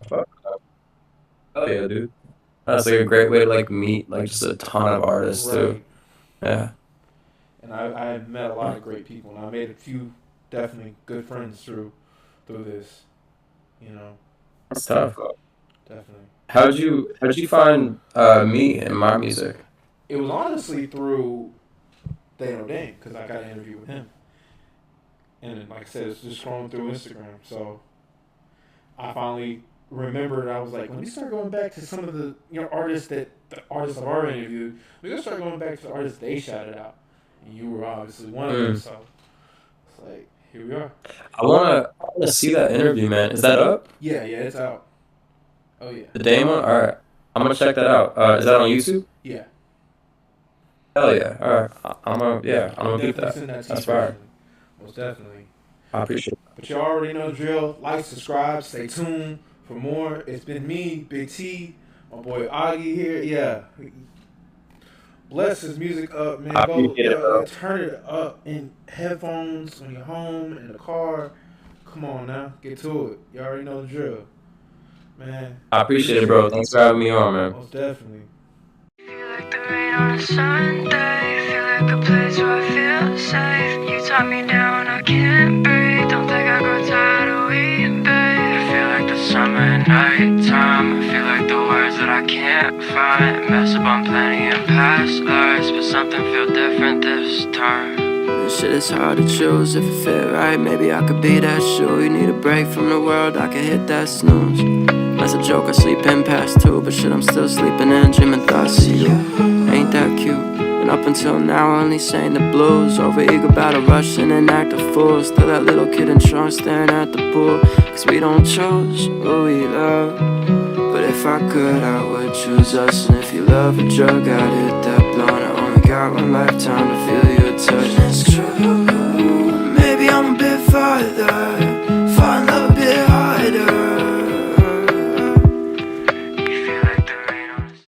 Oh yeah, dude. That's like a great way to like meet like just a ton of artists too. Yeah. And I met a lot of great people, and I made a few definitely good friends through this. It's tough. Definitely. How'd you find me and my music? It was honestly through THEYKNOWDAME, because I got an interview with him. And then, like I said, it's just scrolling through Instagram. So I finally remembered, I was like, let me start going back to some of the artists I've already interviewed. We're going to start going back to the artists they shouted out. And you were obviously one of them. So it's like, here we are. I wanna see that interview, man. Is that up? Yeah, it's out. Oh yeah. The Dame one? Alright. I'm gonna check that out. Is that on YouTube? Yeah. Hell yeah. Alright. I'm gonna beat that. That's fire. Most definitely. I appreciate it. But you already know the drill. Like, subscribe, stay tuned for more. It's been me, Big T, my boy Augy here. Yeah. Bless his music up, man. Go turn it up in headphones when you're home, in the car. Come on now. Get to it. You already know the drill. Man. I appreciate it, bro. Thanks for having me on, man. Most definitely. Feel like the rain on a Sunday. Feel like a place where I feel safe. You talk me down, I can't breathe. Don't think I grow tired of waiting, babe. I feel like the summer and nighttime. I feel like the words that I can't find. Mess up on plenty in past lives, but something feel different this time. This shit is hard to choose. If it fit right, maybe I could be that shoe. You need a break from the world, I could hit that snooze. That's a joke, I sleep in past 2. But shit, I'm still sleeping in, dreaming thoughts of you. Ain't that cute? And up until now, I only sang the blues. Over eager about to rush in and act a fool. Still that little kid in trunk staring at the pool. Cause we don't choose who we love. But if I could, I would choose us. And if you love a drug, I'd hit that blunt. I only got one lifetime to feel your touch. It's true.